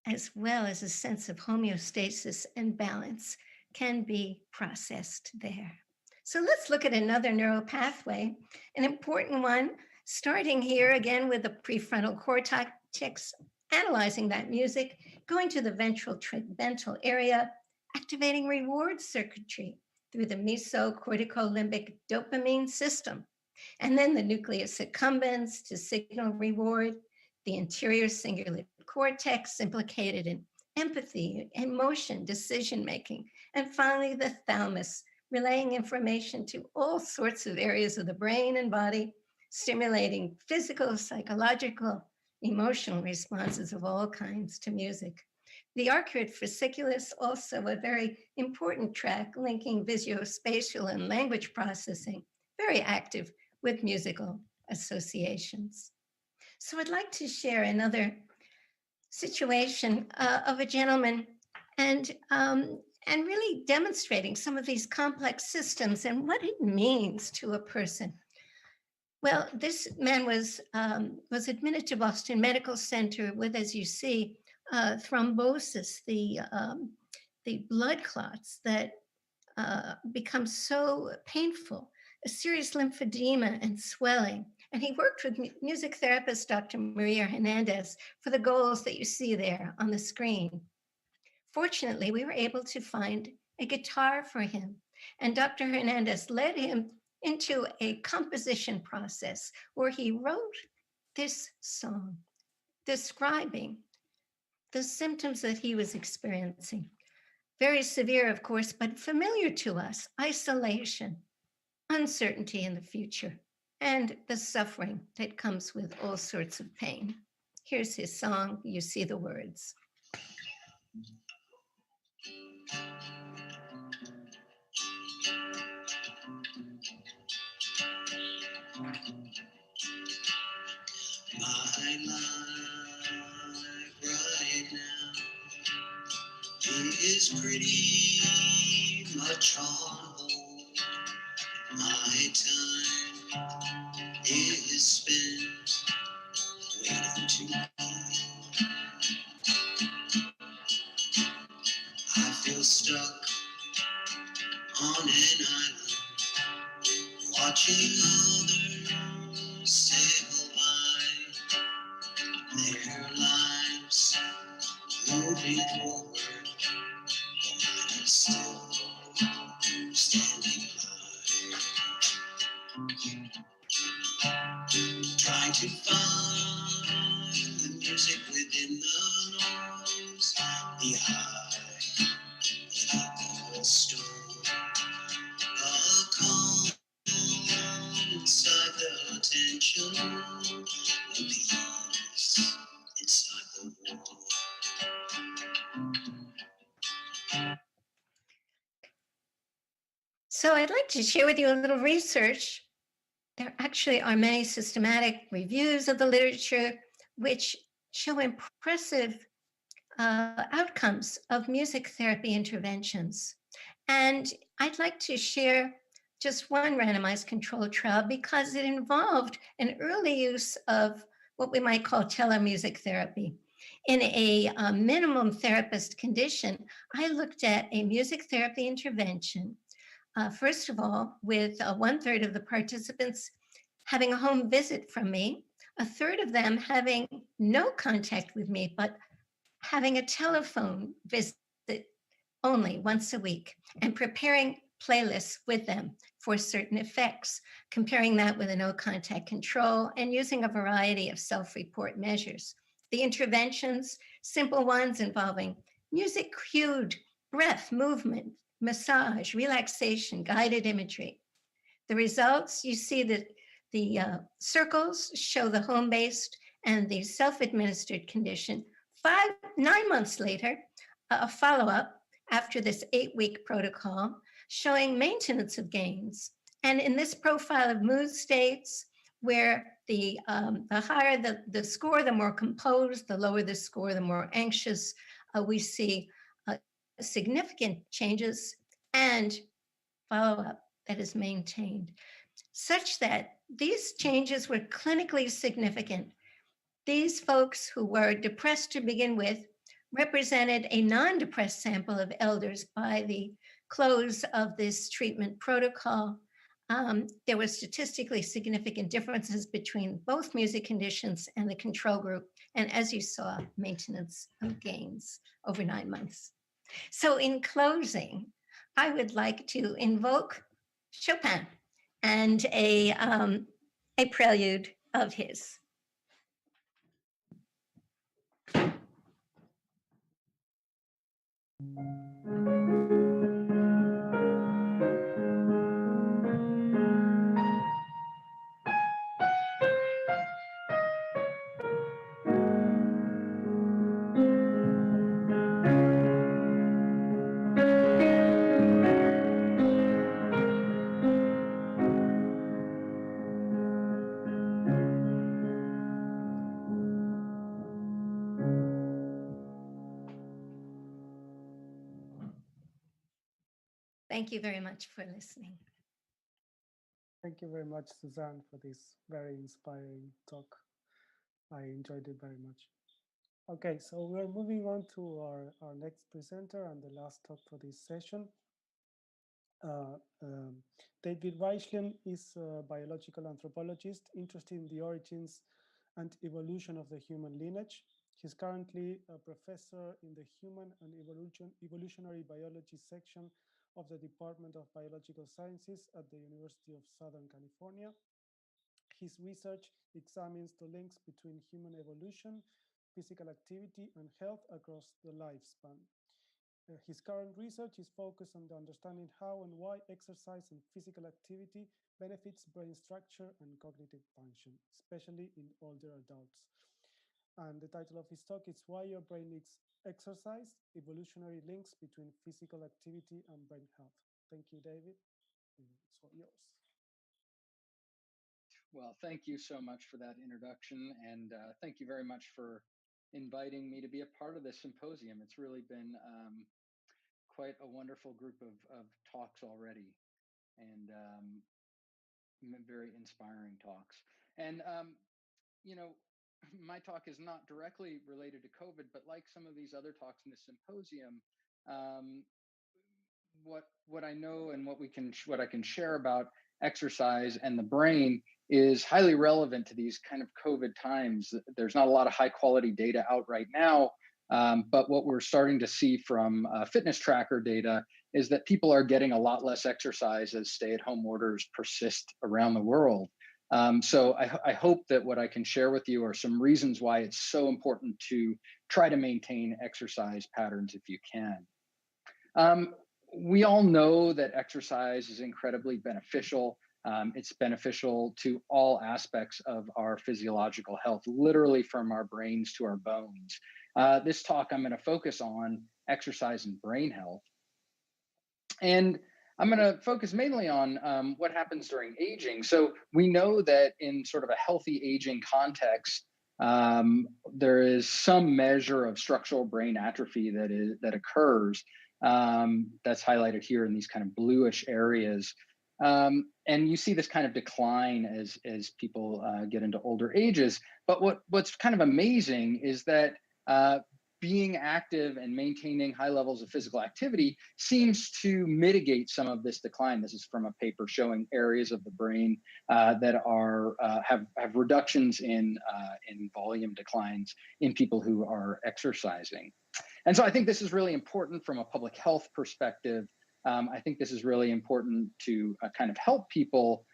as well as a sense of homeostasis and balance, can be processed there. So let's look at another neural pathway, an important one, starting here again with the prefrontal cortex, analyzing that music, going to the ventral tegmental area, activating reward circuitry through the mesocorticolimbic dopamine system, and then the nucleus accumbens to signal reward, the anterior cingulate cortex implicated in empathy, emotion, decision-making, and finally the thalamus, relaying information to all sorts of areas of the brain and body, stimulating physical, psychological, emotional responses of all kinds to music. The arcuate fasciculus, also a very important track linking visuospatial and language processing, very active with musical associations. So I'd like to share another situation of a gentleman and really demonstrating some of these complex systems and what it means to a person. Well, this man was admitted to Boston Medical Center with, as you see, thrombosis, the blood clots that become so painful, a serious lymphedema and swelling. And he worked with music therapist Dr. Maria Hernandez for the goals that you see there on the screen. Fortunately, we were able to find a guitar for him, and Dr. Hernandez led him into a composition process where he wrote this song describing the symptoms that he was experiencing. Very severe, of course, but familiar to us: isolation, uncertainty in the future, and the suffering that comes with all sorts of pain. Here's his song. You see the words. My life right now is pretty much on hold. My time is spent waiting to be. I feel stuck on an island, watching others sail by, their lives moving forward, while I'm still standing by, trying to find the music within the noise, the high So I'd like to share with you a little research. There actually are many systematic reviews of the literature which show impressive outcomes of music therapy interventions. And I'd like to share just one randomized controlled trial because it involved an early use of what we might call telemusic therapy. In a minimum therapist condition, I looked at a music therapy intervention, first of all, with 1/3 of the participants having a home visit from me, 1/3 of them having no contact with me, but having a telephone visit only once a week, and preparing playlists with them for certain effects, comparing that with a no contact control, and using a variety of self-report measures. The interventions, simple ones involving music cued breath, movement, massage, relaxation, guided imagery. The results, you see that the circles show the home-based and the self-administered condition. 9 months later, a follow-up after this 8-week protocol showing maintenance of gains. And in this profile of mood states, where the higher the score, the more composed, the lower the score, the more anxious, we see significant changes and follow-up that is maintained, such that these changes were clinically significant. These folks who were depressed to begin with represented a non-depressed sample of elders by the close of this treatment protocol. There were statistically significant differences between both music conditions and the control group. And as you saw, maintenance of gains over 9 months. So in closing, I would like to invoke Chopin and a prelude of his. Thank you very much for listening. Thank you very much, Suzanne, for this very inspiring talk. I enjoyed it very much. Okay, so we're moving on to our next presenter and the last talk for this session. David Reichlen is a biological anthropologist interested in the origins and evolution of the human lineage. He's currently a professor in the Human and Evolutionary Biology section of the Department of Biological Sciences at the University of Southern California. His research examines the links between human evolution, physical activity, and health across the lifespan. His current research is focused on understanding how and why exercise and physical activity benefits brain structure and cognitive function, especially in older adults. And the title of his talk is Why Your Brain Needs Exercise, Evolutionary Links Between Physical Activity and Brain Health. Thank you, David. It's all yours. Well, thank you so much for that introduction, and thank you very much for inviting me to be a part of this symposium. It's really been quite a wonderful group of talks already, and very inspiring talks. And, you know, my talk is not directly related to COVID, but like some of these other talks in the symposium, what I know and what I can share about exercise and the brain is highly relevant to these kind of COVID times. There's not a lot of high quality data out right now, but what we're starting to see from fitness tracker data is that people are getting a lot less exercise as stay-at-home orders persist around the world. So I hope that what I can share with you are some reasons why it's so important to try to maintain exercise patterns if you can. We all know that exercise is incredibly beneficial. It's beneficial to all aspects of our physiological health, literally from our brains to our bones. This talk, I'm going to focus on exercise and brain health. And I'm going to focus mainly on what happens during aging. So we know that in sort of a healthy aging context, there is some measure of structural brain atrophy that occurs. That's highlighted here in these kind of bluish areas. And you see this kind of decline as people get into older ages. But what's kind of amazing is that being active and maintaining high levels of physical activity seems to mitigate some of this decline. This is from a paper showing areas of the brain that are have reductions in volume declines in people who are exercising. And so I think this is really important from a public health perspective. I think this is really important to kind of help people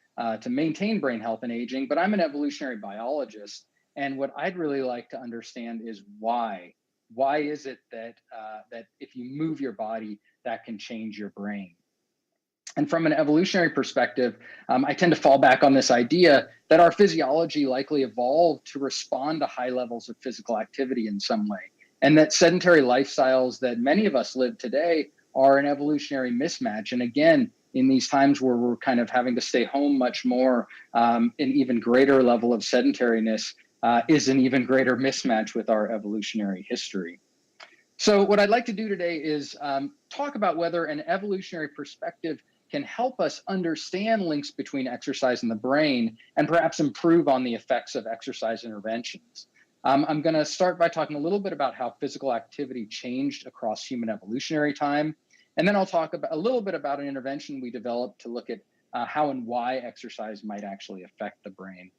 to maintain brain health and aging. But I'm an evolutionary biologist, and what I'd really like to understand is why. Why is it that that if you move your body, that can change your brain? And from an evolutionary perspective, I tend to fall back on this idea that our physiology likely evolved to respond to high levels of physical activity in some way, and that sedentary lifestyles that many of us live today are an evolutionary mismatch. And again, in these times where we're kind of having to stay home much more, an even greater level of sedentariness is an even greater mismatch with our evolutionary history. So what I'd like to do today is talk about whether an evolutionary perspective can help us understand links between exercise and the brain, and perhaps improve on the effects of exercise interventions. I'm going to start by talking a little bit about how physical activity changed across human evolutionary time. And then I'll talk about a little bit about an intervention we developed to look at how and why exercise might actually affect the brain.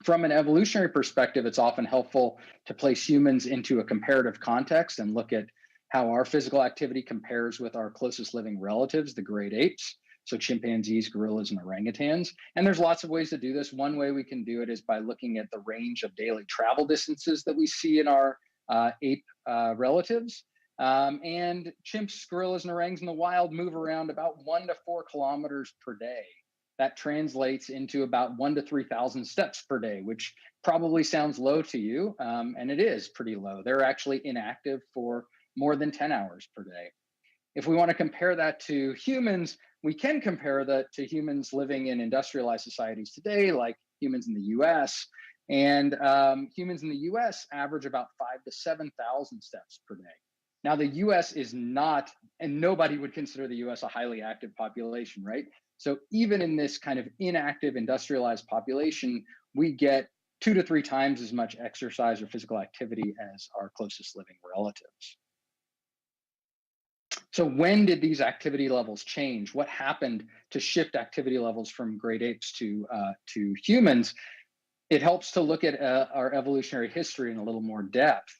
From an evolutionary perspective, it's often helpful to place humans into a comparative context and look at how our physical activity compares with our closest living relatives, the great apes, so chimpanzees, gorillas, and orangutans. And there's lots of ways to do this. One way we can do it is by looking at the range of daily travel distances that we see in our ape relatives. And chimps, gorillas, and orangs in the wild move around about 1 to 4 kilometers per day. That translates into about 1,000 to 3,000 steps per day, which probably sounds low to you, and it is pretty low. They're actually inactive for more than 10 hours per day. If we want to compare that to humans, we can compare that to humans living in industrialized societies today, like humans in the US. And humans in the US average about 5,000 to 7,000 steps per day. Now, the US is not, and nobody would consider the US a highly active population, right? So even in this kind of inactive industrialized population, we get 2 to 3 times as much exercise or physical activity as our closest living relatives. So when did these activity levels change? What happened to shift activity levels from great apes to humans? It helps to look at our evolutionary history in a little more depth.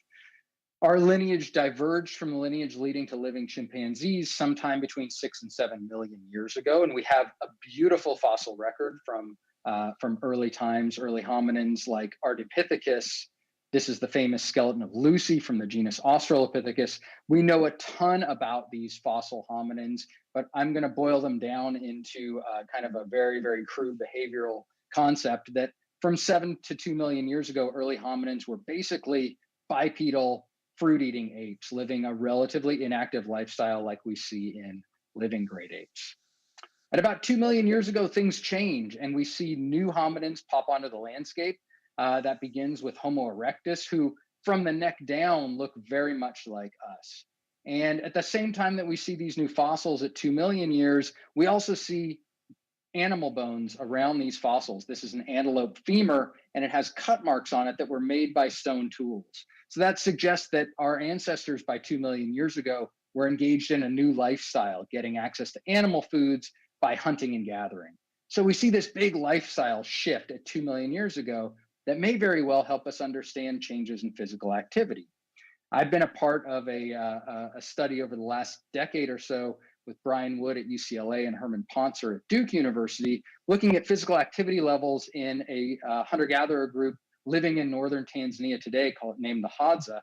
Our lineage diverged from the lineage leading to living chimpanzees sometime between 6 and 7 million years ago, and we have a beautiful fossil record from early times, early hominins like Ardipithecus. This is the famous skeleton of Lucy from the genus Australopithecus. We know a ton about these fossil hominins, but I'm going to boil them down into kind of a very, very crude behavioral concept that from 7 to 2 million years ago, early hominins were basically bipedal, fruit-eating apes living a relatively inactive lifestyle like we see in living great apes. At about 2 million years ago, things change and we see new hominins pop onto the landscape. That begins with Homo erectus, who from the neck down look very much like us. And at the same time that we see these new fossils at 2 million years, we also see animal bones around these fossils. This is an antelope femur, and it has cut marks on it that were made by stone tools. So that suggests that our ancestors by 2 million years ago were engaged in a new lifestyle, getting access to animal foods by hunting and gathering. So we see this big lifestyle shift at 2 million years ago that may very well help us understand changes in physical activity. I've been a part of a study over the last decade or so with Brian Wood at UCLA and Herman Pontzer at Duke University, looking at physical activity levels in a hunter-gatherer group living in northern Tanzania today, named the Hadza.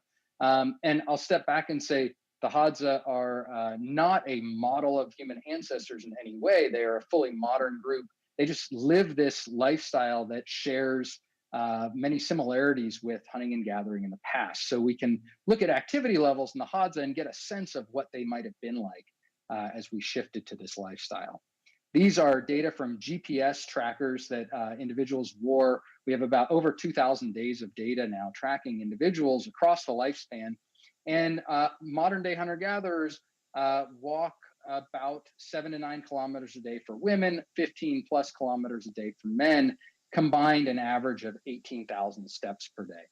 And I'll step back and say the Hadza are not a model of human ancestors in any way. They are a fully modern group. They just live this lifestyle that shares many similarities with hunting and gathering in the past. So we can look at activity levels in the Hadza and get a sense of what they might have been like. as we shifted to this lifestyle. These are data from GPS trackers that individuals wore. We have about over 2,000 days of data now tracking individuals across the lifespan. And modern day hunter-gatherers walk about 7 to 9 kilometers a day for women, 15 plus kilometers a day for men, combined an average of 18,000 steps per day.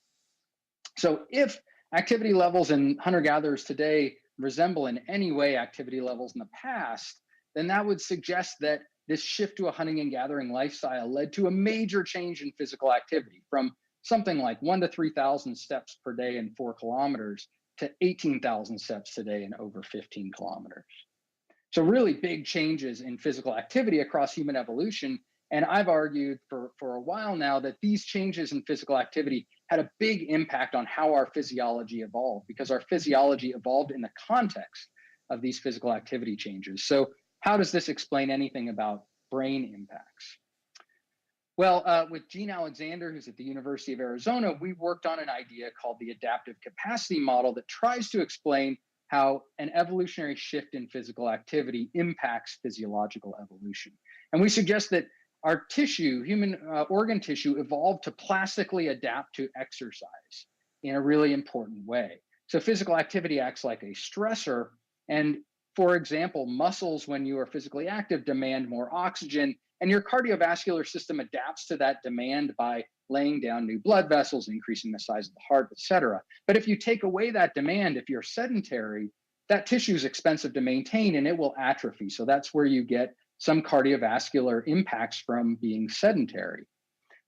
So if activity levels in hunter-gatherers today resemble in any way activity levels in the past, then that would suggest that this shift to a hunting and gathering lifestyle led to a major change in physical activity from something like 1 to 3,000 steps per day in 4 kilometers to 18,000 steps a day in over 15 kilometers. So really big changes in physical activity across human evolution. And I've argued for a while now that these changes in physical activity had a big impact on how our physiology evolved, because our physiology evolved in the context of these physical activity changes. So how does this explain anything about brain impacts? Well, with Gene Alexander, who's at the University of Arizona, we worked on an idea called the adaptive capacity model that tries to explain how an evolutionary shift in physical activity impacts physiological evolution. And we suggest that our tissue, human organ tissue, evolved to plastically adapt to exercise in a really important way. So physical activity acts like a stressor. And for example, muscles, when you are physically active, demand more oxygen, and your cardiovascular system adapts to that demand by laying down new blood vessels, increasing the size of the heart, et cetera. But if you take away that demand, if you're sedentary, that tissue is expensive to maintain and it will atrophy. So that's where you get some cardiovascular impacts from being sedentary.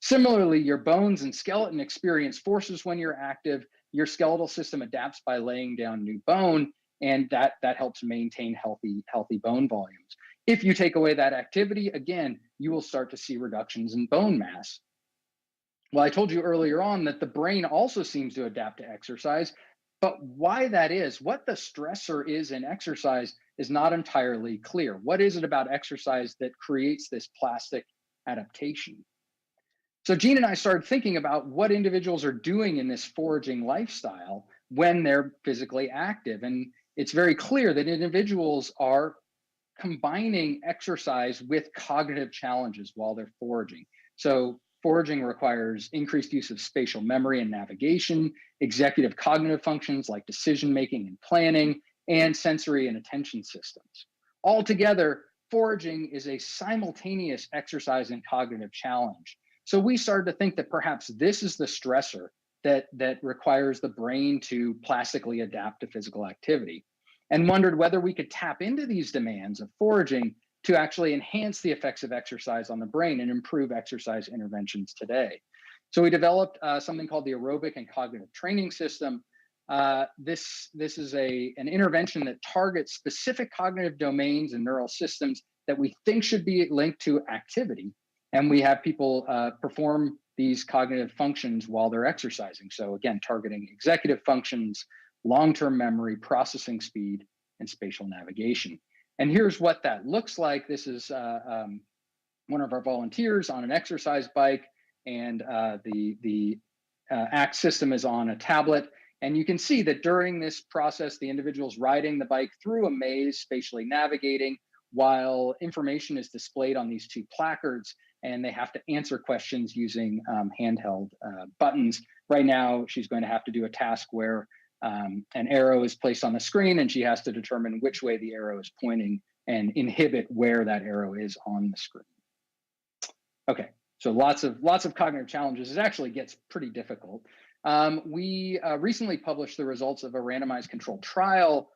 Similarly, your bones and skeleton experience forces when you're active. Your skeletal system adapts by laying down new bone, and that helps maintain healthy bone volumes. If you take away that activity, again, you will start to see reductions in bone mass. Well, I told you earlier on that the brain also seems to adapt to exercise, but why that is, what the stressor is in exercise is not entirely clear. What is it about exercise that creates this plastic adaptation? So Gene and I started thinking about what individuals are doing in this foraging lifestyle when they're physically active. And it's very clear that individuals are combining exercise with cognitive challenges while they're foraging. So foraging requires increased use of spatial memory and navigation, executive cognitive functions like decision-making and planning, and sensory and attention systems. Altogether, foraging is a simultaneous exercise and cognitive challenge. So we started to think that perhaps this is the stressor that requires the brain to plastically adapt to physical activity, and wondered whether we could tap into these demands of foraging to actually enhance the effects of exercise on the brain and improve exercise interventions today. So we developed something called the aerobic and cognitive training system. This is an intervention that targets specific cognitive domains and neural systems that we think should be linked to activity. And we have people perform these cognitive functions while they're exercising. So again, targeting executive functions, long-term memory, processing speed, and spatial navigation. And here's what that looks like. This is one of our volunteers on an exercise bike, and the ACT system is on a tablet. And you can see that during this process, the individual's riding the bike through a maze, spatially navigating, while information is displayed on these 2 placards, and they have to answer questions using handheld buttons. Right now, she's going to have to do a task where an arrow is placed on the screen, and she has to determine which way the arrow is pointing and inhibit where that arrow is on the screen. Okay, so lots of cognitive challenges. It actually gets pretty difficult. We recently published the results of a randomized controlled trial.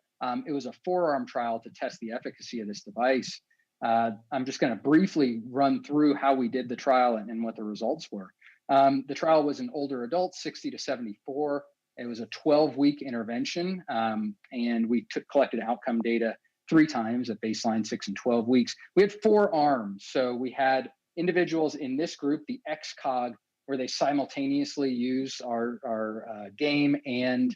It was a 4-arm trial to test the efficacy of this device. I'm just going to briefly run through how we did the trial and what the results were. The trial was in older adults, 60 to 74. It was a 12-week intervention, and we collected outcome data 3 times at baseline, 6 and 12 weeks. We had 4 arms. So we had individuals in this group, the XCOG, where they simultaneously use our game and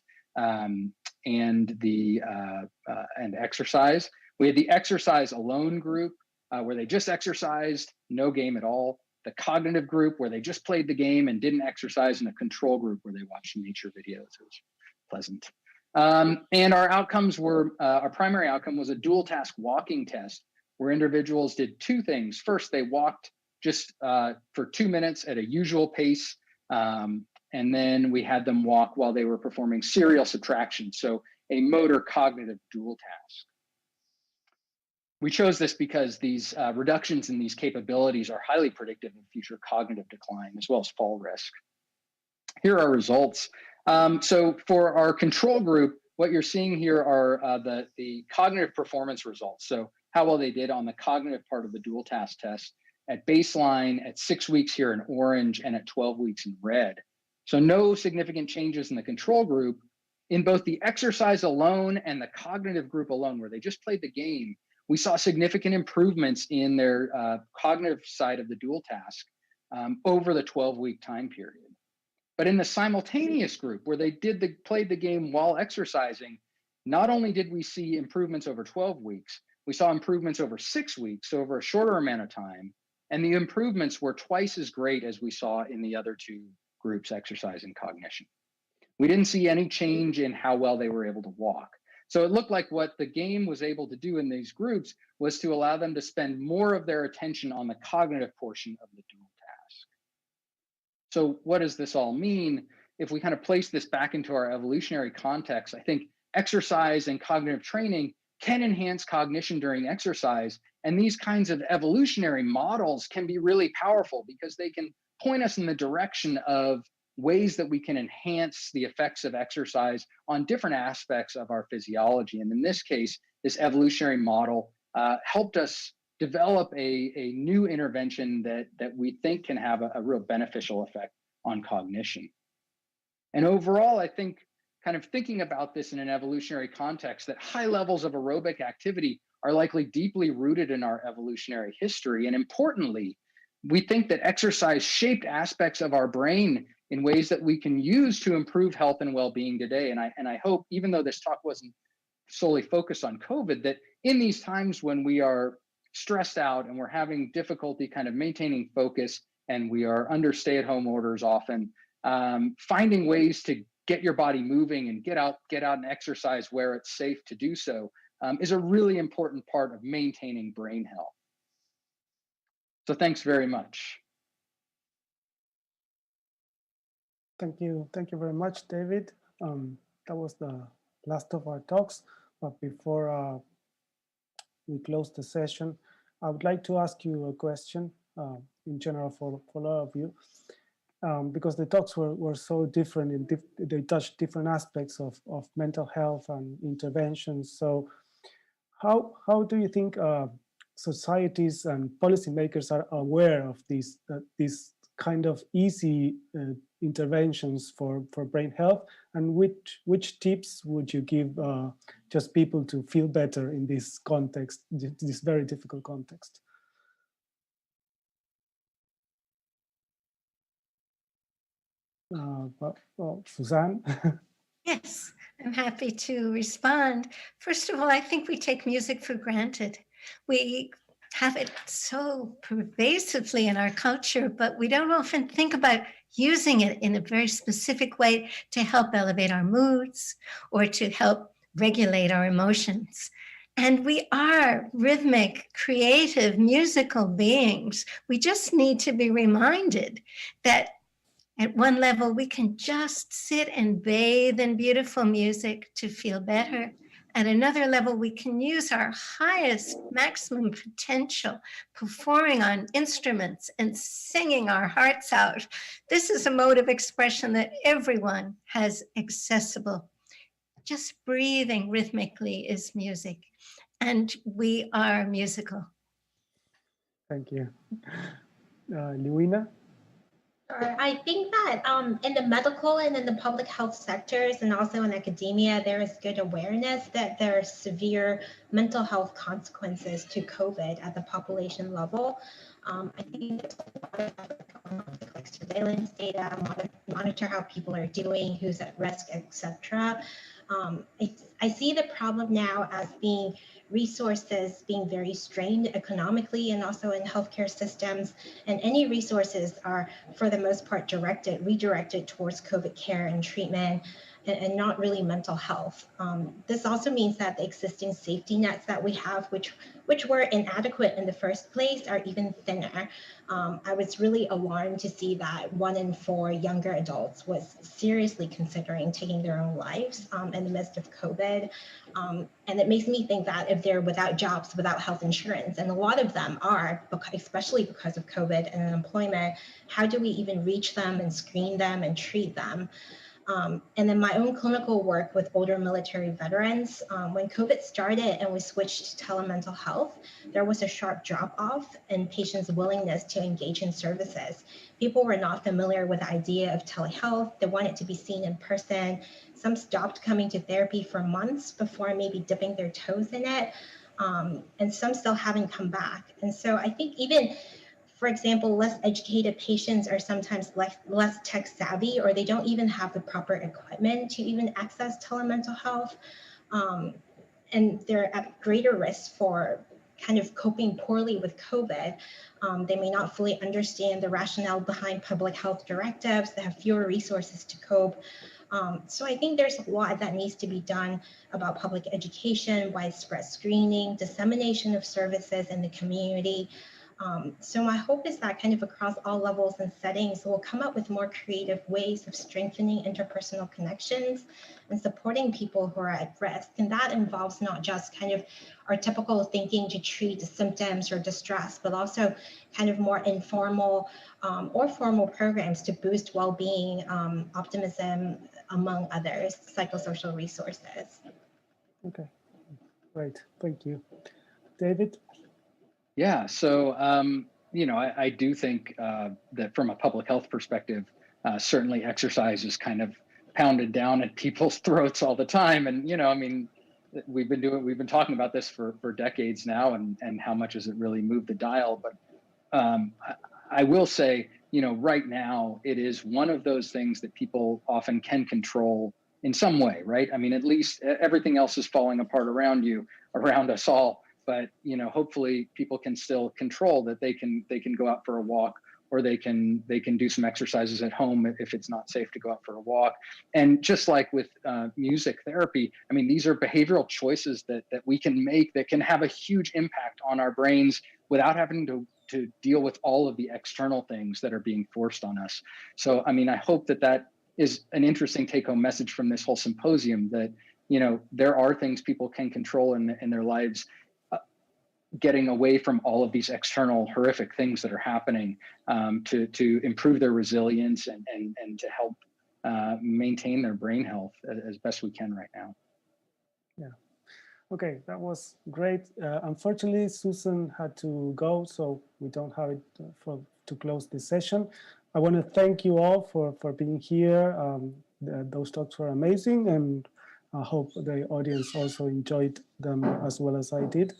exercise. We had the exercise alone group, where they just exercised, no game at all. The cognitive group, where they just played the game and didn't exercise, and a control group where they watched nature videos. It was pleasant. And our outcomes were, our primary outcome was a dual task walking test where individuals did two things. First, they walked just for 2 minutes at a usual pace. And then we had them walk while they were performing serial subtraction. So a motor cognitive dual task. We chose this because these reductions in these capabilities are highly predictive of future cognitive decline as well as fall risk. Here are results. So for our control group, what you're seeing here are the cognitive performance results. So how well they did on the cognitive part of the dual task test at baseline, at 6 weeks here in orange, and at 12 weeks in red. So no significant changes in the control group. In both the exercise alone and the cognitive group alone, where they just played the game, we saw significant improvements in their cognitive side of the dual task over the 12-week time period. But in the simultaneous group, where they played the game while exercising, not only did we see improvements over 12 weeks, we saw improvements over 6 weeks, so over a shorter amount of time. And the improvements were twice as great as we saw in the other two groups, exercise and cognition. We didn't see any change in how well they were able to walk. So it looked like what the game was able to do in these groups was to allow them to spend more of their attention on the cognitive portion of the dual task. So what does this all mean? If we kind of place this back into our evolutionary context, I think exercise and cognitive training can enhance cognition during exercise. And these kinds of evolutionary models can be really powerful because they can point us in the direction of ways that we can enhance the effects of exercise on different aspects of our physiology. And in this case, this evolutionary model helped us develop a new intervention that we think can have a real beneficial effect on cognition. And overall, I think kind of thinking about this in an evolutionary context, that high levels of aerobic activity are likely deeply rooted in our evolutionary history. And importantly, we think that exercise shaped aspects of our brain in ways that we can use to improve health and well-being today. And I hope, even though this talk wasn't solely focused on COVID, that in these times when we are stressed out and we're having difficulty kind of maintaining focus and we are under stay-at-home orders often, finding ways to get your body moving and get out and exercise where it's safe to do so is a really important part of maintaining brain health. So thanks very much. Thank you very much, David. That was the last of our talks, but before we close the session, I would like to ask you a question in general for a lot of you, because the talks were so different and they touched different aspects of mental health and interventions. So how do you think societies and policymakers are aware of these kind of easy interventions for brain health, and which tips would you give just people to feel better in this context, this very difficult context? Well, Suzanne? Yes, I'm happy to respond. First of all, I think we take music for granted. We have it so pervasively in our culture, but we don't often think about using it in a very specific way to help elevate our moods or to help regulate our emotions. And we are rhythmic, creative, musical beings. We just need to be reminded that at one level, we can just sit and bathe in beautiful music to feel better. At another level, we can use our highest maximum potential, performing on instruments and singing our hearts out. This is a mode of expression that everyone has accessible. Just breathing rhythmically is music, and we are musical. Thank you. Lewina? I think that in the medical and in the public health sectors and also in academia, there is good awareness that there are severe mental health consequences to COVID at the population level. I think there's a lot of like surveillance data, monitor how people are doing, who's at risk, etc. I see the problem now as being resources being very strained economically and also in healthcare systems, and any resources are for the most part redirected towards COVID care and treatment. and not really mental health. This also means that the existing safety nets that we have, which were inadequate in the first place, are even thinner. I was really alarmed to see that 1 in 4 younger adults was seriously considering taking their own lives in the midst of COVID. And it makes me think that if they're without jobs, without health insurance, and a lot of them are, especially because of COVID and unemployment, how do we even reach them and screen them and treat them? And in my own clinical work with older military veterans, when COVID started and we switched to telemental health, there was a sharp drop-off in patients' willingness to engage in services. People were not familiar with the idea of telehealth. They wanted to be seen in person. Some stopped coming to therapy for months before maybe dipping their toes in it, and some still haven't come back. And so I think even, for example, less educated patients are sometimes less tech savvy, or they don't even have the proper equipment to even access telemental health. And they're at greater risk for kind of coping poorly with COVID. They may not fully understand the rationale behind public health directives. They have fewer resources to cope. So I think there's a lot that needs to be done about public education, widespread screening, dissemination of services in the community. So my hope is that kind of across all levels and settings, we'll come up with more creative ways of strengthening interpersonal connections and supporting people who are at risk. And that involves not just kind of our typical thinking to treat the symptoms or distress, but also kind of more informal or formal programs to boost well-being, optimism, among others, psychosocial resources. Okay, great, thank you. David? Yeah, so, you know, I do think that from a public health perspective, certainly exercise is kind of pounded down at people's throats all the time. And, you know, I mean, we've been talking about this for decades now, and how much has it really moved the dial. But I will say, you know, right now, it is one of those things that people often can control in some way, right? I mean, at least everything else is falling apart around you, around us all. But, you know, hopefully people can still control that. They can go out for a walk, or they can do some exercises at home if it's not safe to go out for a walk. And just like with music therapy, I mean, these are behavioral choices that we can make that can have a huge impact on our brains without having to deal with all of the external things that are being forced on us. So, I mean, I hope that is an interesting take-home message from this whole symposium, that, you know, there are things people can control in their lives, getting away from all of these external horrific things that are happening, to improve their resilience and to help maintain their brain health as best we can right now. Yeah. Okay, that was great. Unfortunately, Suzanne had to go, so we don't have it to close this session. I want to thank you all for being here. Those talks were amazing, and I hope the audience also enjoyed them as well as I did.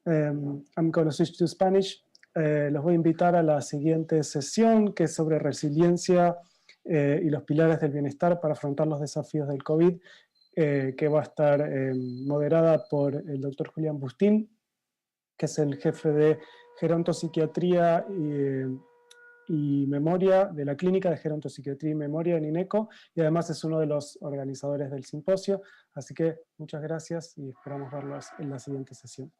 I'm going to switch to Spanish. Los voy a invitar a la siguiente sesión, que es sobre resiliencia y los pilares del bienestar para afrontar los desafíos del COVID, que va a estar moderada por el doctor Julián Bustín, que es el jefe de gerontopsiquiatría y memoria de la Clínica de Gerontopsiquiatría y Memoria en INECO, y además es uno de los organizadores del simposio. Así que muchas gracias y esperamos verlos en la siguiente sesión.